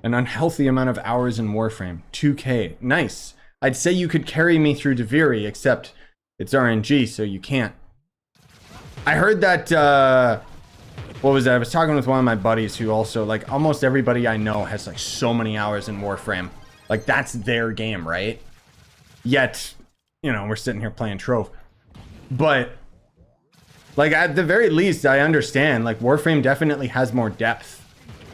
unhealthy amount of hours in Warframe. 2K. Nice. I'd say you could carry me through Deviri, except it's RNG, so you can't. I heard that, what was that? I was talking with one of my buddies who also, like, almost everybody I know has, like, so many hours in Warframe. Like, that's their game, right? Yet, you know, we're sitting here playing Trove. But, like, at the very least, I understand, like, Warframe definitely has more depth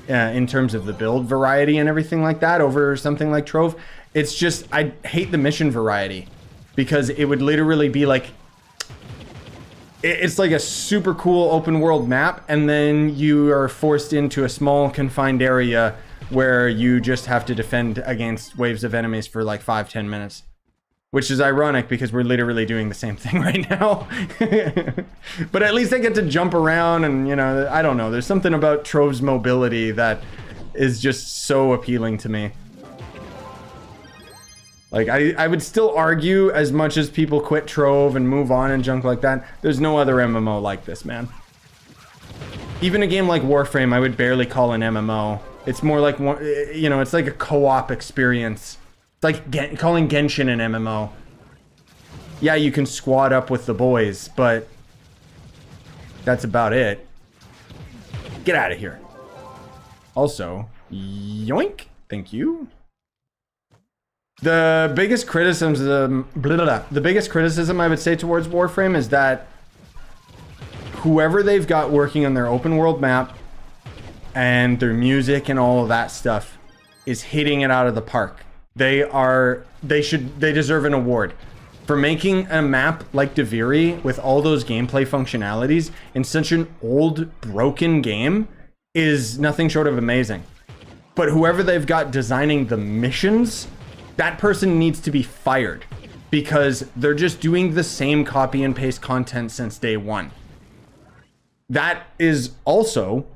in terms of the build variety and everything like that over something like Trove. It's just, I hate the mission variety, because it would literally be like, it's like a super cool open world map, and then you are forced into a small confined area where you just have to defend against waves of enemies for like 5-10 minutes. Which is ironic, because we're literally doing the same thing right now. But at least I get to jump around and, you know, I don't know. There's something about Trove's mobility that is just so appealing to me. Like, I would still argue, as much as people quit Trove and move on and junk like that, there's no other MMO like this, man. Even a game like Warframe, I would barely call an MMO. It's more like, you know, it's like a co-op experience. It's like calling Genshin an MMO. Yeah, you can squad up with the boys, but that's about it. Get out of here. Also, yoink. Thank you. The biggest criticism, the biggest criticism I would say towards Warframe is that whoever they've got working on their open world map and their music and all of that stuff is hitting it out of the park. They deserve an award for making a map like Deviri with all those gameplay functionalities in such an old, broken game is nothing short of amazing. But whoever they've got designing the missions, that person needs to be fired, because they're just doing the same copy and paste content since day one. That is also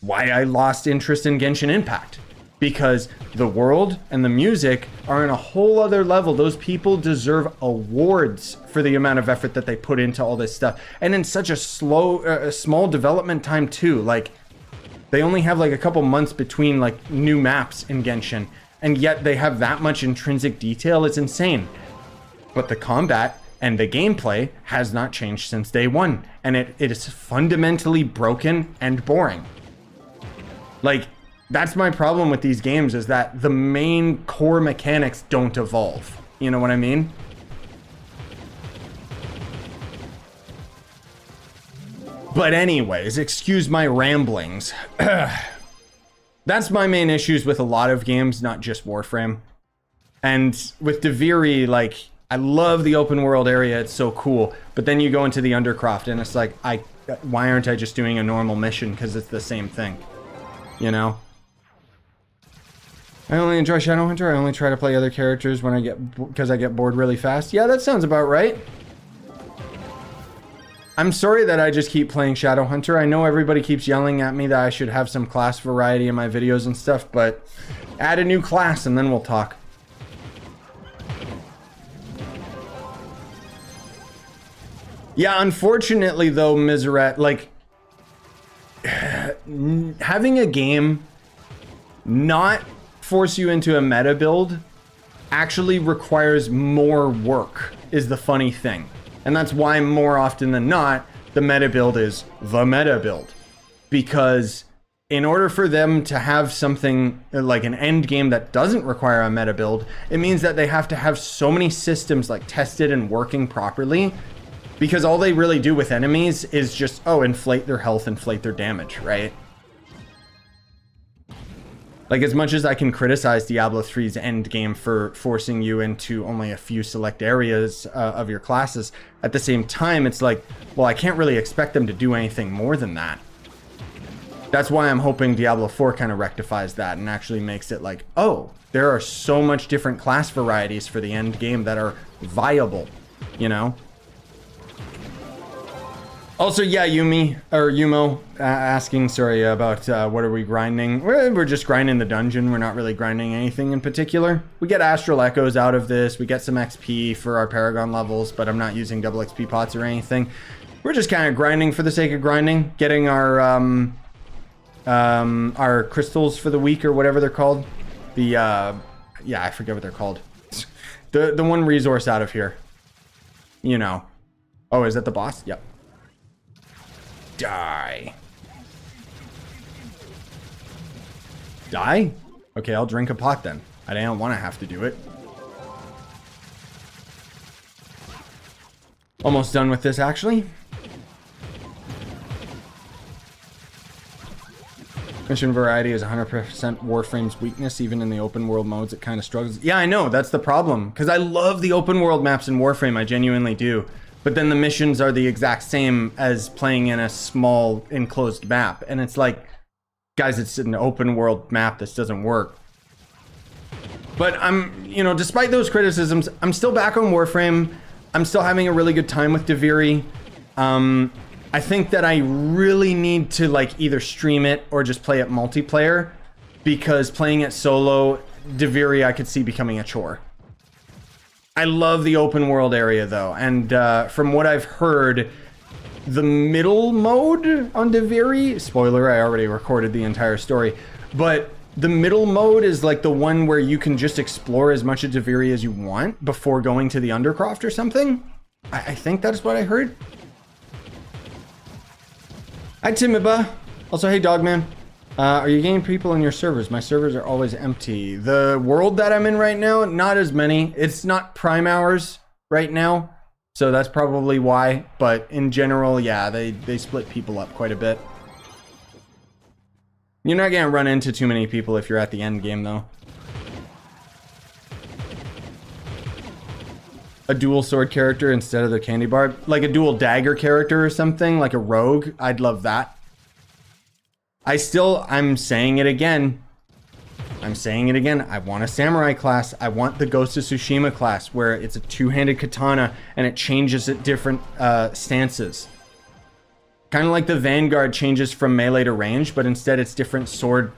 why I lost interest in Genshin Impact. Because the world and the music are on a whole other level. Those people deserve awards for the amount of effort that they put into all this stuff. And in such a small development time too. Like, they only have like a couple months between like new maps in Genshin. And yet they have that much intrinsic detail. It's insane. But the combat and the gameplay has not changed since day one. And it is fundamentally broken and boring. Like, that's my problem with these games, is that the main core mechanics don't evolve. You know what I mean? But anyways, excuse my ramblings. That's my main issues with a lot of games, not just Warframe. And with Deviri, like, I love the open world area, it's so cool. But then you go into the Undercroft and it's like, why aren't I just doing a normal mission? Because it's the same thing, you know? I only enjoy Shadowhunter. I only try to play other characters when because I get bored really fast. Yeah, that sounds about right. I'm sorry that I just keep playing Shadowhunter. I know everybody keeps yelling at me that I should have some class variety in my videos and stuff, but add a new class and then we'll talk. Yeah, unfortunately though, Miseret, like, having a game not force you into a meta build actually requires more work, is the funny thing. And that's why more often than not, the meta build is the meta build. Because in order for them to have something like an end game that doesn't require a meta build, it means that they have to have so many systems like tested and working properly. Because all they really do with enemies is just, oh, inflate their health, inflate their damage, right? Like, as much as I can criticize Diablo 3's endgame for forcing you into only a few select areas of your classes, at the same time, it's like, well, I can't really expect them to do anything more than that. That's why I'm hoping Diablo 4 kind of rectifies that and actually makes it like, oh, there are so much different class varieties for the end game that are viable, you know? Also, yeah, Yumo asking, sorry, about what are we grinding? We're just grinding the dungeon. We're not really grinding anything in particular. We get Astral Echoes out of this. We get some XP for our Paragon levels, but I'm not using double XP pots or anything. We're just kind of grinding for the sake of grinding, getting our crystals for the week or whatever they're called. Yeah, I forget what they're called. The one resource out of here. You know. Oh, is that the boss? Yep. Die. Die? Okay, I'll drink a pot then. I don't want to have to do it. Almost done with this, actually. Mission variety is 100% Warframe's weakness. Even in the open world modes, it kind of struggles. Yeah, I know. That's the problem. Because I love the open world maps in Warframe. I genuinely do. But then the missions are the exact same as playing in a small enclosed map. And it's like, guys, it's an open world map. This doesn't work. But despite those criticisms, I'm still back on Warframe. I'm still having a really good time with Deviri. I think that I really need to like either stream it or just play it multiplayer. Because playing it solo, Deviri I could see becoming a chore. I love the open world area though, and from what I've heard, the middle mode on Deviri, spoiler, I already recorded the entire story, but the middle mode is like the one where you can just explore as much of Deviri as you want before going to the Undercroft or something. I think that's what I heard. Hi Timiba. Also, hey Dogman. Are you getting people in your servers? My servers are always empty. The world that I'm in right now, not as many. It's not prime hours right now, so that's probably why. But in general, yeah, they split people up quite a bit. You're not gonna run into too many people if you're at the end game, though. A dual sword character instead of the candy bar, like a dual dagger character or something, like a rogue. I'd love that. I'm saying it again. I want a samurai class. I want the Ghost of Tsushima class where it's a two-handed katana and it changes at different stances. Kind of like the Vanguard changes from melee to range, but instead it's different sword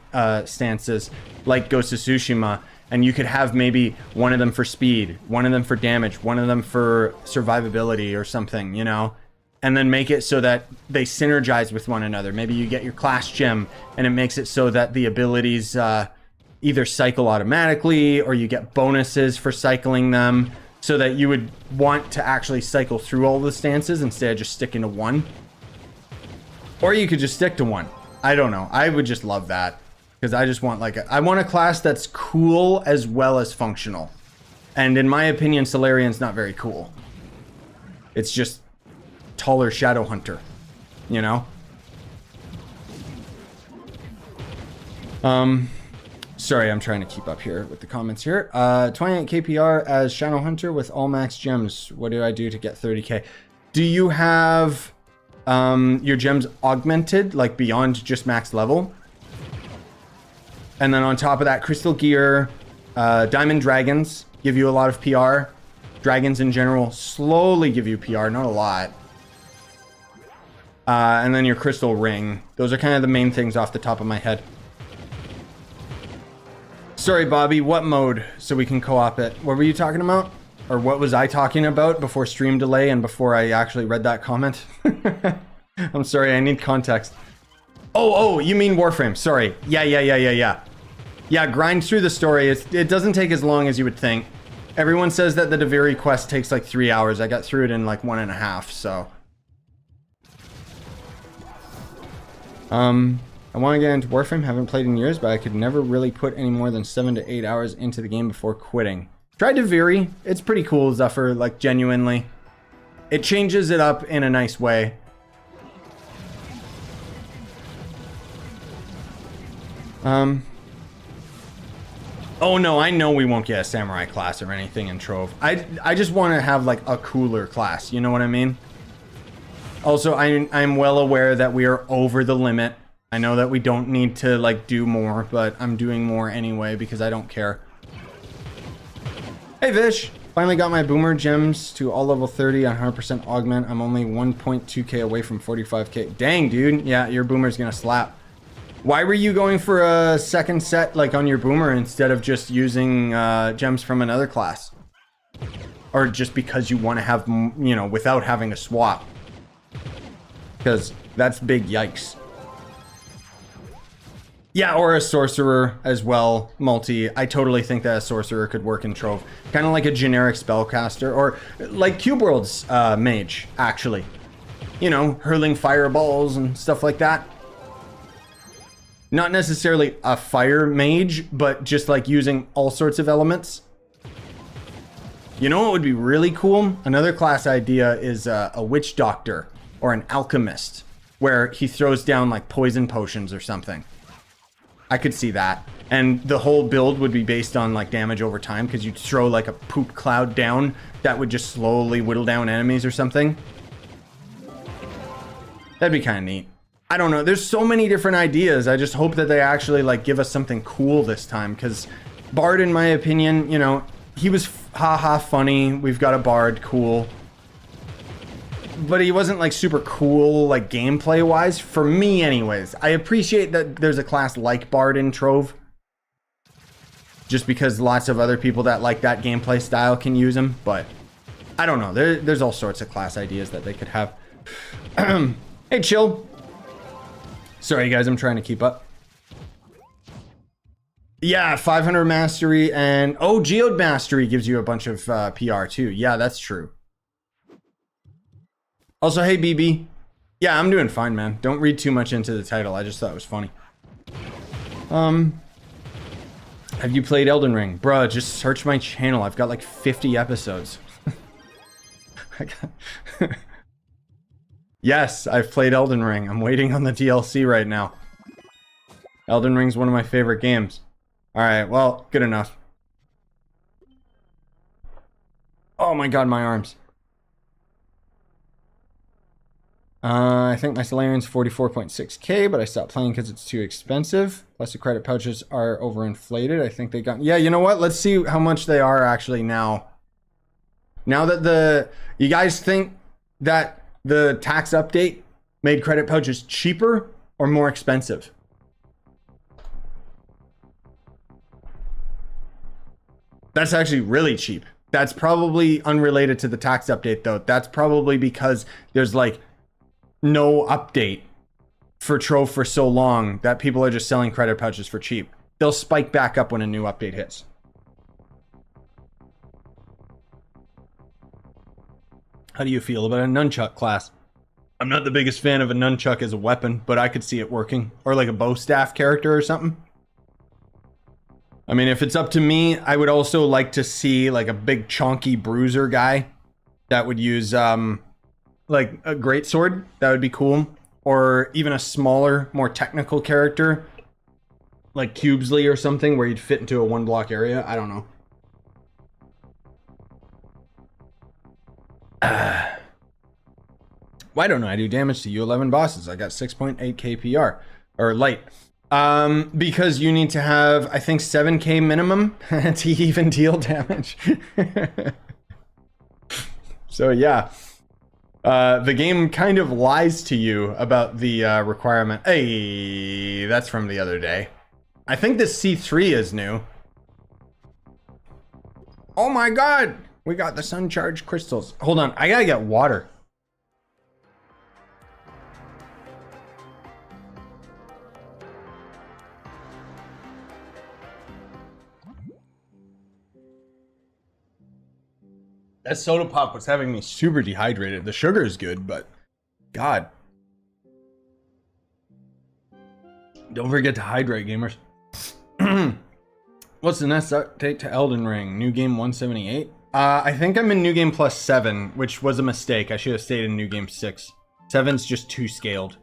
stances like Ghost of Tsushima. And you could have maybe one of them for speed, one of them for damage, one of them for survivability or something, you know? And then make it so that they synergize with one another. Maybe you get your class gem and it makes it so that the abilities either cycle automatically or you get bonuses for cycling them so that you would want to actually cycle through all the stances instead of just sticking to one. Or you could just stick to one. I don't know. I would just love that because I just want I want a class that's cool as well as functional. And in my opinion, Solarian's not very cool. It's just taller Shadowhunter, you know? Sorry, I'm trying to keep up here with the comments here. 28 KPR as Shadow Hunter with all max gems. What do I do to get 30k? Do you have your gems augmented, like beyond just max level? And then on top of that, Crystal Gear, Diamond Dragons give you a lot of PR. Dragons in general slowly give you PR, not a lot. And then your Crystal Ring. Those are kind of the main things off the top of my head. Sorry, Bobby, what mode? So we can co-op it. What were you talking about? Or what was I talking about before stream delay and before I actually read that comment? I'm sorry, I need context. Oh, you mean Warframe. Sorry. Yeah. Yeah, grind through the story. It doesn't take as long as you would think. Everyone says that the Daviri quest takes like 3 hours. I got through it in like 1.5, so. I want to get into Warframe. Haven't played in years, but I could never really put any more than 7 to 8 hours into the game before quitting. Try Daviri. It's pretty cool, Zephyr, like genuinely. It changes it up in a nice way. Oh no, I know we won't get a samurai class or anything in Trove. I just want to have like a cooler class, you know what I mean? Also, I'm well aware that we are over the limit. I know that we don't need to like do more, but I'm doing more anyway because I don't care. Hey Vish, finally got my boomer gems to all level 30 on 100% augment. I'm only 1.2k away from 45k. Dang, dude. Yeah, your boomer's gonna slap. Why were you going for a second set like on your boomer instead of just using gems from another class? Or just because you want to have, you know, without having a swap? Because that's big yikes. Yeah, or a sorcerer as well, multi. I totally think that a sorcerer could work in Trove. Kind of like a generic spellcaster, or like Cube World's mage, actually. You know, hurling fireballs and stuff like that. Not necessarily a fire mage, but just like using all sorts of elements. You know what would be really cool? Another class idea is a witch doctor or an alchemist, where he throws down like poison potions or something. I could see that. And the whole build would be based on like damage over time, because you'd throw like a poop cloud down that would just slowly whittle down enemies or something. That'd be kind of neat. I don't know. There's so many different ideas. I just hope that they actually like give us something cool this time, because Bard, in my opinion, you know, he was haha funny. We've got a Bard, cool. But he wasn't like super cool, like gameplay wise, for me anyways. I appreciate that there's a class like Bard in Trove, just because lots of other people that like that gameplay style can use him. But I don't know. There's all sorts of class ideas that they could have. Hey, chill. Sorry, guys, I'm trying to keep up. Yeah, 500 mastery, and oh, Geode mastery gives you a bunch of PR too. Yeah, that's true. Also, hey, BB. Yeah, I'm doing fine, man. Don't read too much into the title. I just thought it was funny. Have you played Elden Ring? Bruh, just search my channel. I've got like 50 episodes. Yes, I've played Elden Ring. I'm waiting on the DLC right now. Elden Ring's one of my favorite games. Alright, well, good enough. Oh my god, my arms. I think my Solarian's 44.6k, but I stopped playing because it's too expensive. Plus the credit pouches are overinflated. I think they got... Yeah, you know what? Let's see how much they are actually now. Now that you guys think that the tax update made credit pouches cheaper or more expensive? That's actually really cheap. That's probably unrelated to the tax update though. That's probably because there's like no update for Trove for so long that people are just selling credit pouches for cheap. They'll spike back up when a new update hits. How do you feel about a nunchuck class? I'm not the biggest fan of a nunchuck as a weapon, but I could see it working. Or like a bow staff character or something. I mean, if it's up to me, I would also like to see like a big chonky bruiser guy that would use like a greatsword. That would be cool. or even a smaller, more technical character, like Cubesley or something, where you'd fit into a one block area. I don't know. Why don't I do damage to U11 bosses? I got 6.8 KPR or light. Because you need to have, I think, 7k minimum to even deal damage. So yeah, the game kind of lies to you about the requirement. Hey, that's from the other day. I think this C3 is new. Oh my god, we got the sun charged crystals. Hold on, I gotta get water. That soda pop was having me super dehydrated. The sugar is good, but God. Don't forget to hydrate, gamers. What's the next update to Elden Ring? New game 178? I think I'm in New Game plus 7, which was a mistake. I should have stayed in New Game 6. 7's just too scaled.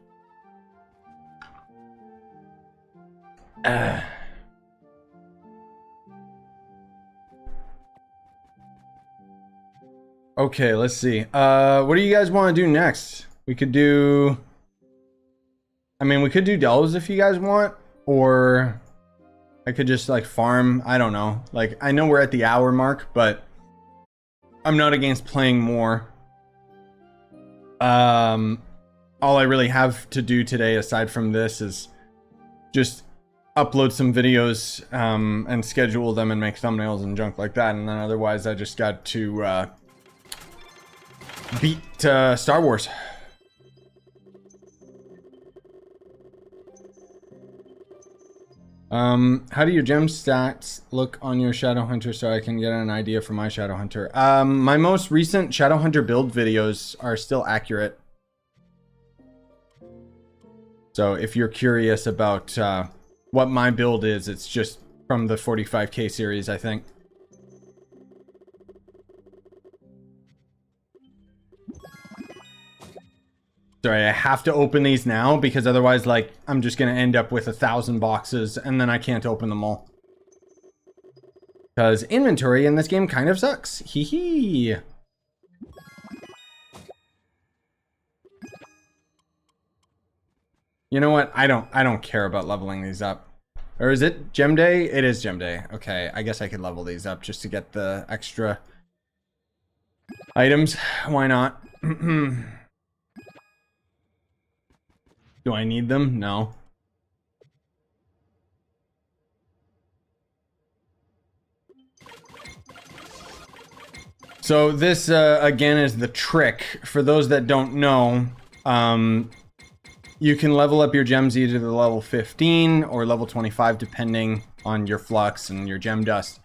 Okay, let's see. What do you guys want to do next? We could do... I mean, we could do delves if you guys want, or I could just like farm. I don't know. Like, I know we're at the hour mark, but I'm not against playing more. All I really have to do today, aside from this, is just upload some videos and schedule them and make thumbnails and junk like that. And then otherwise, I just got to beat Star Wars. How do your gem stats look on your Shadowhunter so I can get an idea for my Shadowhunter? My most recent Shadowhunter build videos are still accurate. So if you're curious about what my build is, it's just from the 45k series, I think. Sorry, I have to open these now because otherwise, like, I'm just gonna end up with 1,000 boxes and then I can't open them all. Because inventory in this game kind of sucks. Hee hee. You know what? I don't care about leveling these up. Or is it gem day? It is gem day. Okay, I guess I could level these up just to get the extra items. Why not? Do I need them? No. So this, again, is the trick. For those that don't know, you can level up your gems either to level 15 or level 25, depending on your flux and your gem dust.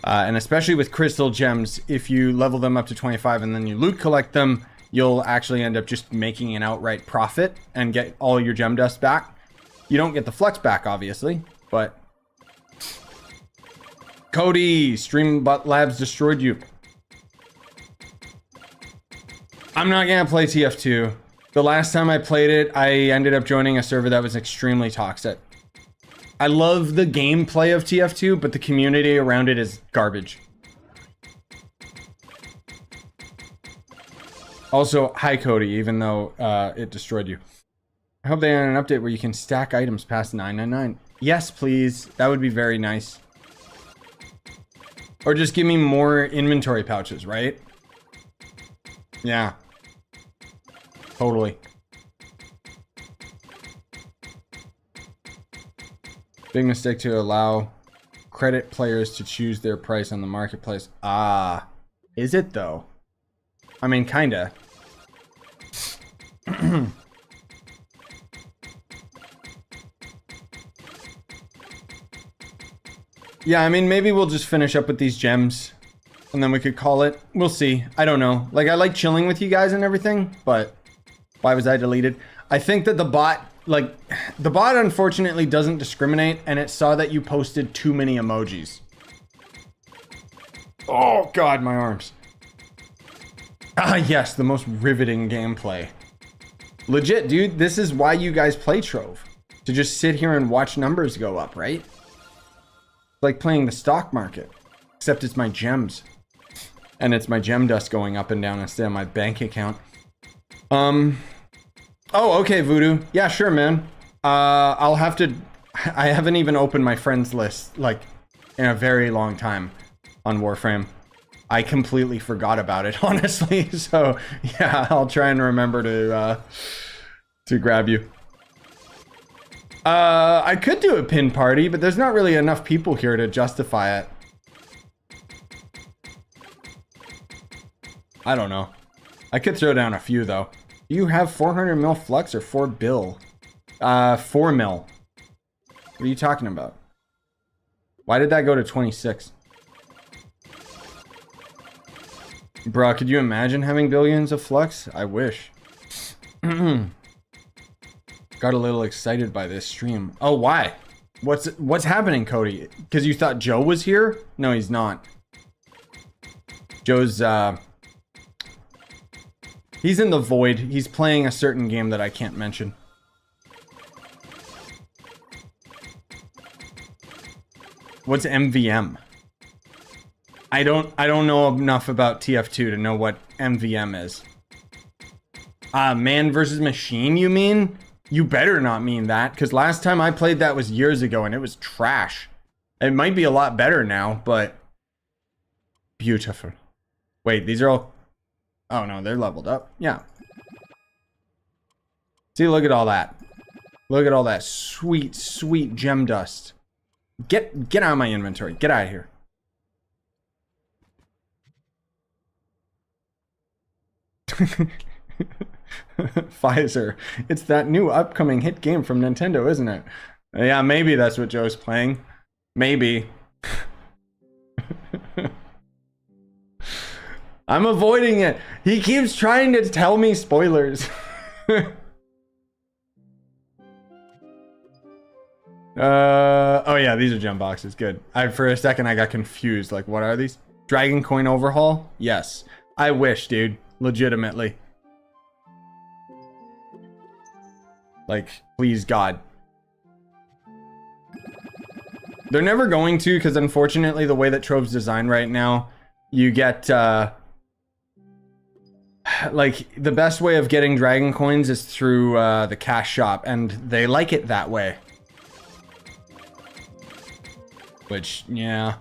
And especially with crystal gems, if you level them up to 25 and then you loot collect them, you'll actually end up just making an outright profit and get all your gem dust back. You don't get the flux back, obviously, but... Cody, Streambot Labs destroyed you. I'm not gonna play TF2. The last time I played it, I ended up joining a server that was extremely toxic. I love the gameplay of TF2, but the community around it is garbage. Also, hi Cody, even though it destroyed you. I hope they had an update where you can stack items past 999. Yes, please. That would be very nice. Or just give me more inventory pouches, right? Yeah. Totally. Big mistake to allow credit players to choose their price on the marketplace. Ah, is it though? I mean, kinda. Yeah, I mean, maybe we'll just finish up with these gems and then we could call it. We'll see. I don't know. Like, I like chilling with you guys and everything, but why was I deleted? I think that the bot, like, the bot unfortunately doesn't discriminate and it saw that you posted too many emojis. Oh God, my arms. Ah, yes, the most riveting gameplay. Legit, dude, this is why you guys play Trove. To just sit here and watch numbers go up, right? It's like playing the stock market. Except it's my gems. And it's my gem dust going up and down instead of my bank account. Oh, okay, Voodoo. Yeah, sure, man. I'll have to... I haven't even opened my friends list, like, in a very long time on Warframe. I completely forgot about it, honestly. So, yeah, I'll try and remember to grab you. I could do a pin party, but there's not really enough people here to justify it. I don't know. I could throw down a few, though. Do you have 400 mil flux or 4 bill? 4 mil. What are you talking about? Why did that go to 26? Bruh, could you imagine having billions of flux? I wish. Got a little excited by this stream. Oh, why? What's happening, Cody? Because you thought Joe was here? No, he's not. Joe's, he's in the void. He's playing a certain game that I can't mention. What's MVM? I don't know enough about TF2 to know what MVM is. Man versus machine, you mean? You better not mean that, because last time I played that was years ago and it was trash. It might be a lot better now, but... Beautiful. Wait, these are all... Oh no, they're leveled up. Yeah. See, look at all that. Look at all that sweet, sweet gem dust. Get out of my inventory. Get out of here. Pfizer. It's that new upcoming hit game from Nintendo, isn't it? Yeah, maybe that's what Joe's playing. Maybe. I'm avoiding it. He keeps trying to tell me spoilers. Oh yeah, these are gem boxes. Good. For a second I got confused. Like, what are these? Dragon coin overhaul? Yes. I wish, dude. Legitimately. Like, please God. They're never going to, because unfortunately the way that Trove's designed right now, you get like, the best way of getting dragon coins is through the cash shop, and they like it that way. Which, yeah.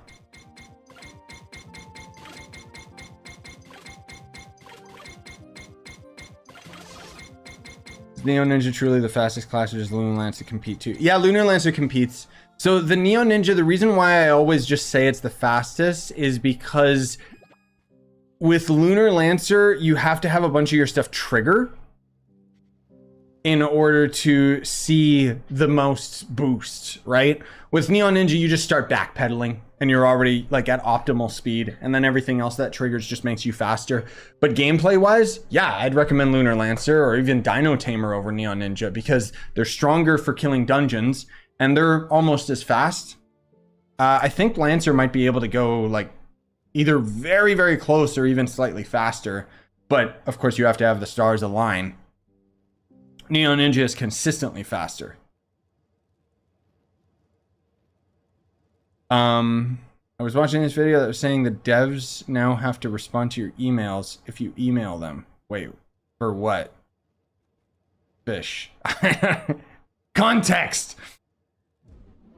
Is Neo Ninja truly the fastest class, or does Lunar Lancer compete too? Yeah, Lunar Lancer competes. So the Neo Ninja, the reason why I always just say it's the fastest is because with Lunar Lancer, you have to have a bunch of your stuff trigger in order to see the most boost, right? With Neo Ninja, you just start backpedaling and you're already like at optimal speed, and then everything else that triggers just makes you faster. But gameplay wise, yeah, I'd recommend Lunar Lancer or even Dino Tamer over Neo Ninja, because they're stronger for killing dungeons and they're almost as fast. I think Lancer might be able to go like either very, very close or even slightly faster. But of course you have to have the stars align. Neo Ninja is consistently faster. I was watching this video that was saying the devs now have to respond to your emails if you email them. Wait, for what? Fish. Context!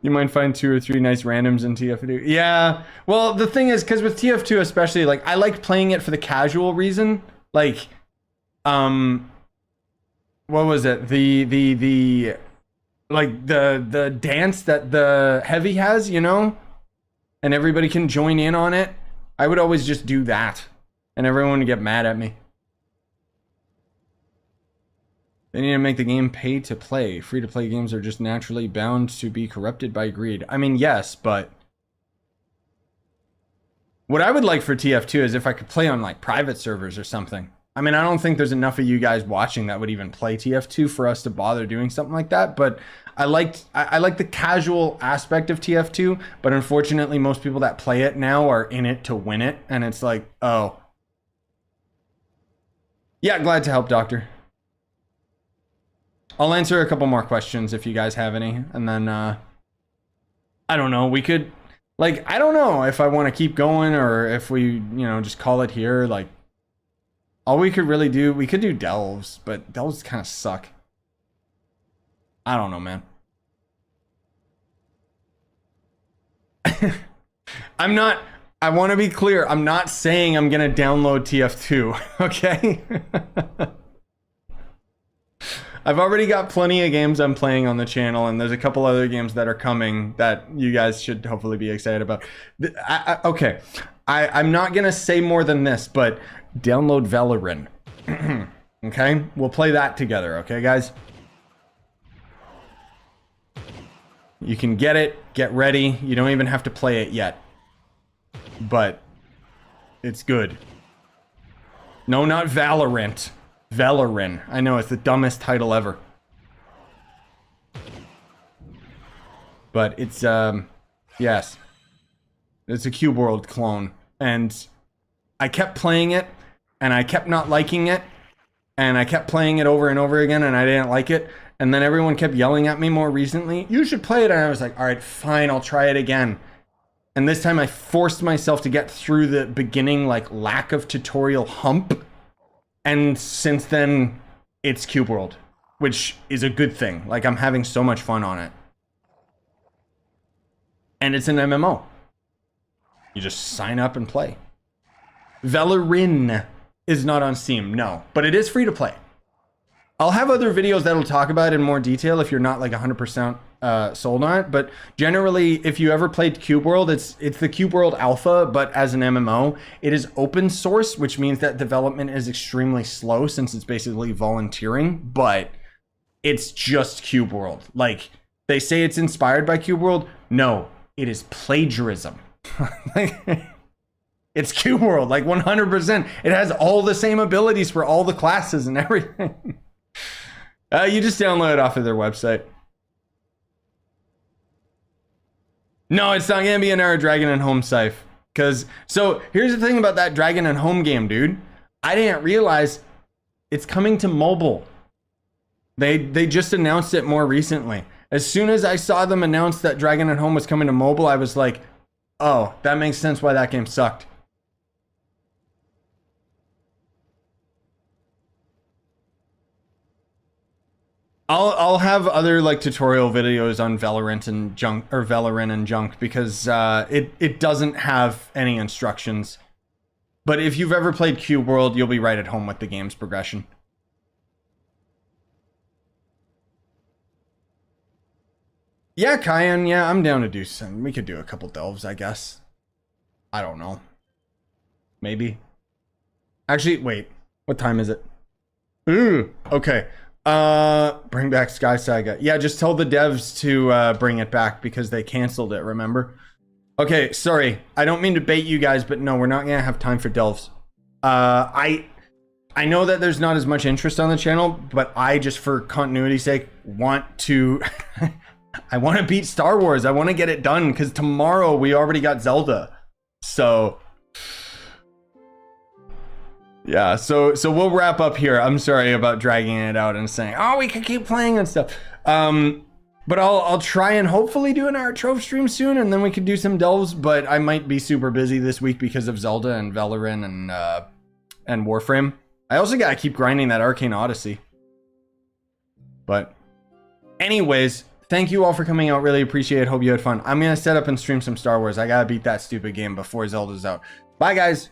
You might find 2 or 3 nice randoms in TF2. Yeah, well, the thing is, because with TF2 especially, like, I like playing it for the casual reason. Like, what was it? The dance that the heavy has, you know? And everybody can join in on it. I would always just do that. And everyone would get mad at me. They need to make the game pay to play. Free-to-play games are just naturally bound to be corrupted by greed. I mean, yes, but... what I would like for TF2 is if I could play on, like, private servers or something. I mean, I don't think there's enough of you guys watching that would even play TF2 for us to bother doing something like that, but I like the casual aspect of TF2, but unfortunately most people that play it now are in it to win it, and it's like, oh. Yeah, glad to help, Doctor. I'll answer a couple more questions if you guys have any, and then I don't know, we could, like, I don't know if I want to keep going or if we, you know, just call it here. Like, all we could really do, we could do delves, but delves kind of suck. I don't know, man. I'm not, I want to be clear, I'm not saying I'm going to download TF2, okay? I've already got plenty of games I'm playing on the channel, and there's a couple other games that are coming that you guys should hopefully be excited about. Okay, I'm not going to say more than this, but download Valorant. Okay? We'll play that together, okay, guys? You can get it, get ready. You don't even have to play it yet. But it's good. No, not Valorant. Valorant. I know, it's the dumbest title ever. But it's, yes. It's a Cube World clone. And I kept playing it, and I kept not liking it, and I kept playing it over and over again, and I didn't like it. And then everyone kept yelling at me more recently, you should play it, and I was like, alright, fine, I'll try it again. And this time I forced myself to get through the beginning, like, lack of tutorial hump. And since then, it's Cube World, which is a good thing. Like, I'm having so much fun on it. And it's an MMO. You just sign up and play. Valorant is not on Steam, no. But it is free to play. I'll have other videos that'll talk about it in more detail if you're not like 100% sold on it. But generally, if you ever played Cube World, it's the Cube World Alpha, but as an MMO. It is open source, which means that development is extremely slow since it's basically volunteering. But it's just Cube World. Like, they say it's inspired by Cube World. No, it is plagiarism. It's Cube World, like 100%. It has all the same abilities for all the classes and everything. You just download it off of their website. No, it's not gonna be another Dragon and Home Scythe. Cause, so here's the thing about that Dragon and Home game, dude. I didn't realize it's coming to mobile. They just announced it more recently. As soon as I saw them announce that Dragon and Home was coming to mobile, I was like, oh, that makes sense why that game sucked. I'll have other like tutorial videos on Valorant and junk because it doesn't have any instructions. But if you've ever played Cube World, you'll be right at home with the game's progression. Yeah, Kyan, yeah, I'm down to do some. We could do a couple delves, I guess. I don't know. Maybe. Actually, wait. What time is it? Ooh, okay. Bring back Sky Saga. Yeah, just tell the devs to bring it back because they canceled it, remember? Okay, sorry. I don't mean to bait you guys, but no, we're not gonna have time for delves. I know that there's not as much interest on the channel, but I just, for continuity's sake, want to... I want to beat Star Wars. I want to get it done because tomorrow we already got Zelda. So... yeah, so we'll wrap up here. I'm sorry about dragging it out and saying, oh, we could keep playing and stuff. But I'll try and hopefully do an hour Trove stream soon, and then we could do some delves. But I might be super busy this week because of Zelda and Valorant and Warframe. I also gotta keep grinding that Arcane Odyssey. But anyways, thank you all for coming out. Really appreciate it. Hope you had fun. I'm gonna set up and stream some Star Wars. I gotta beat that stupid game before Zelda's out. Bye, guys.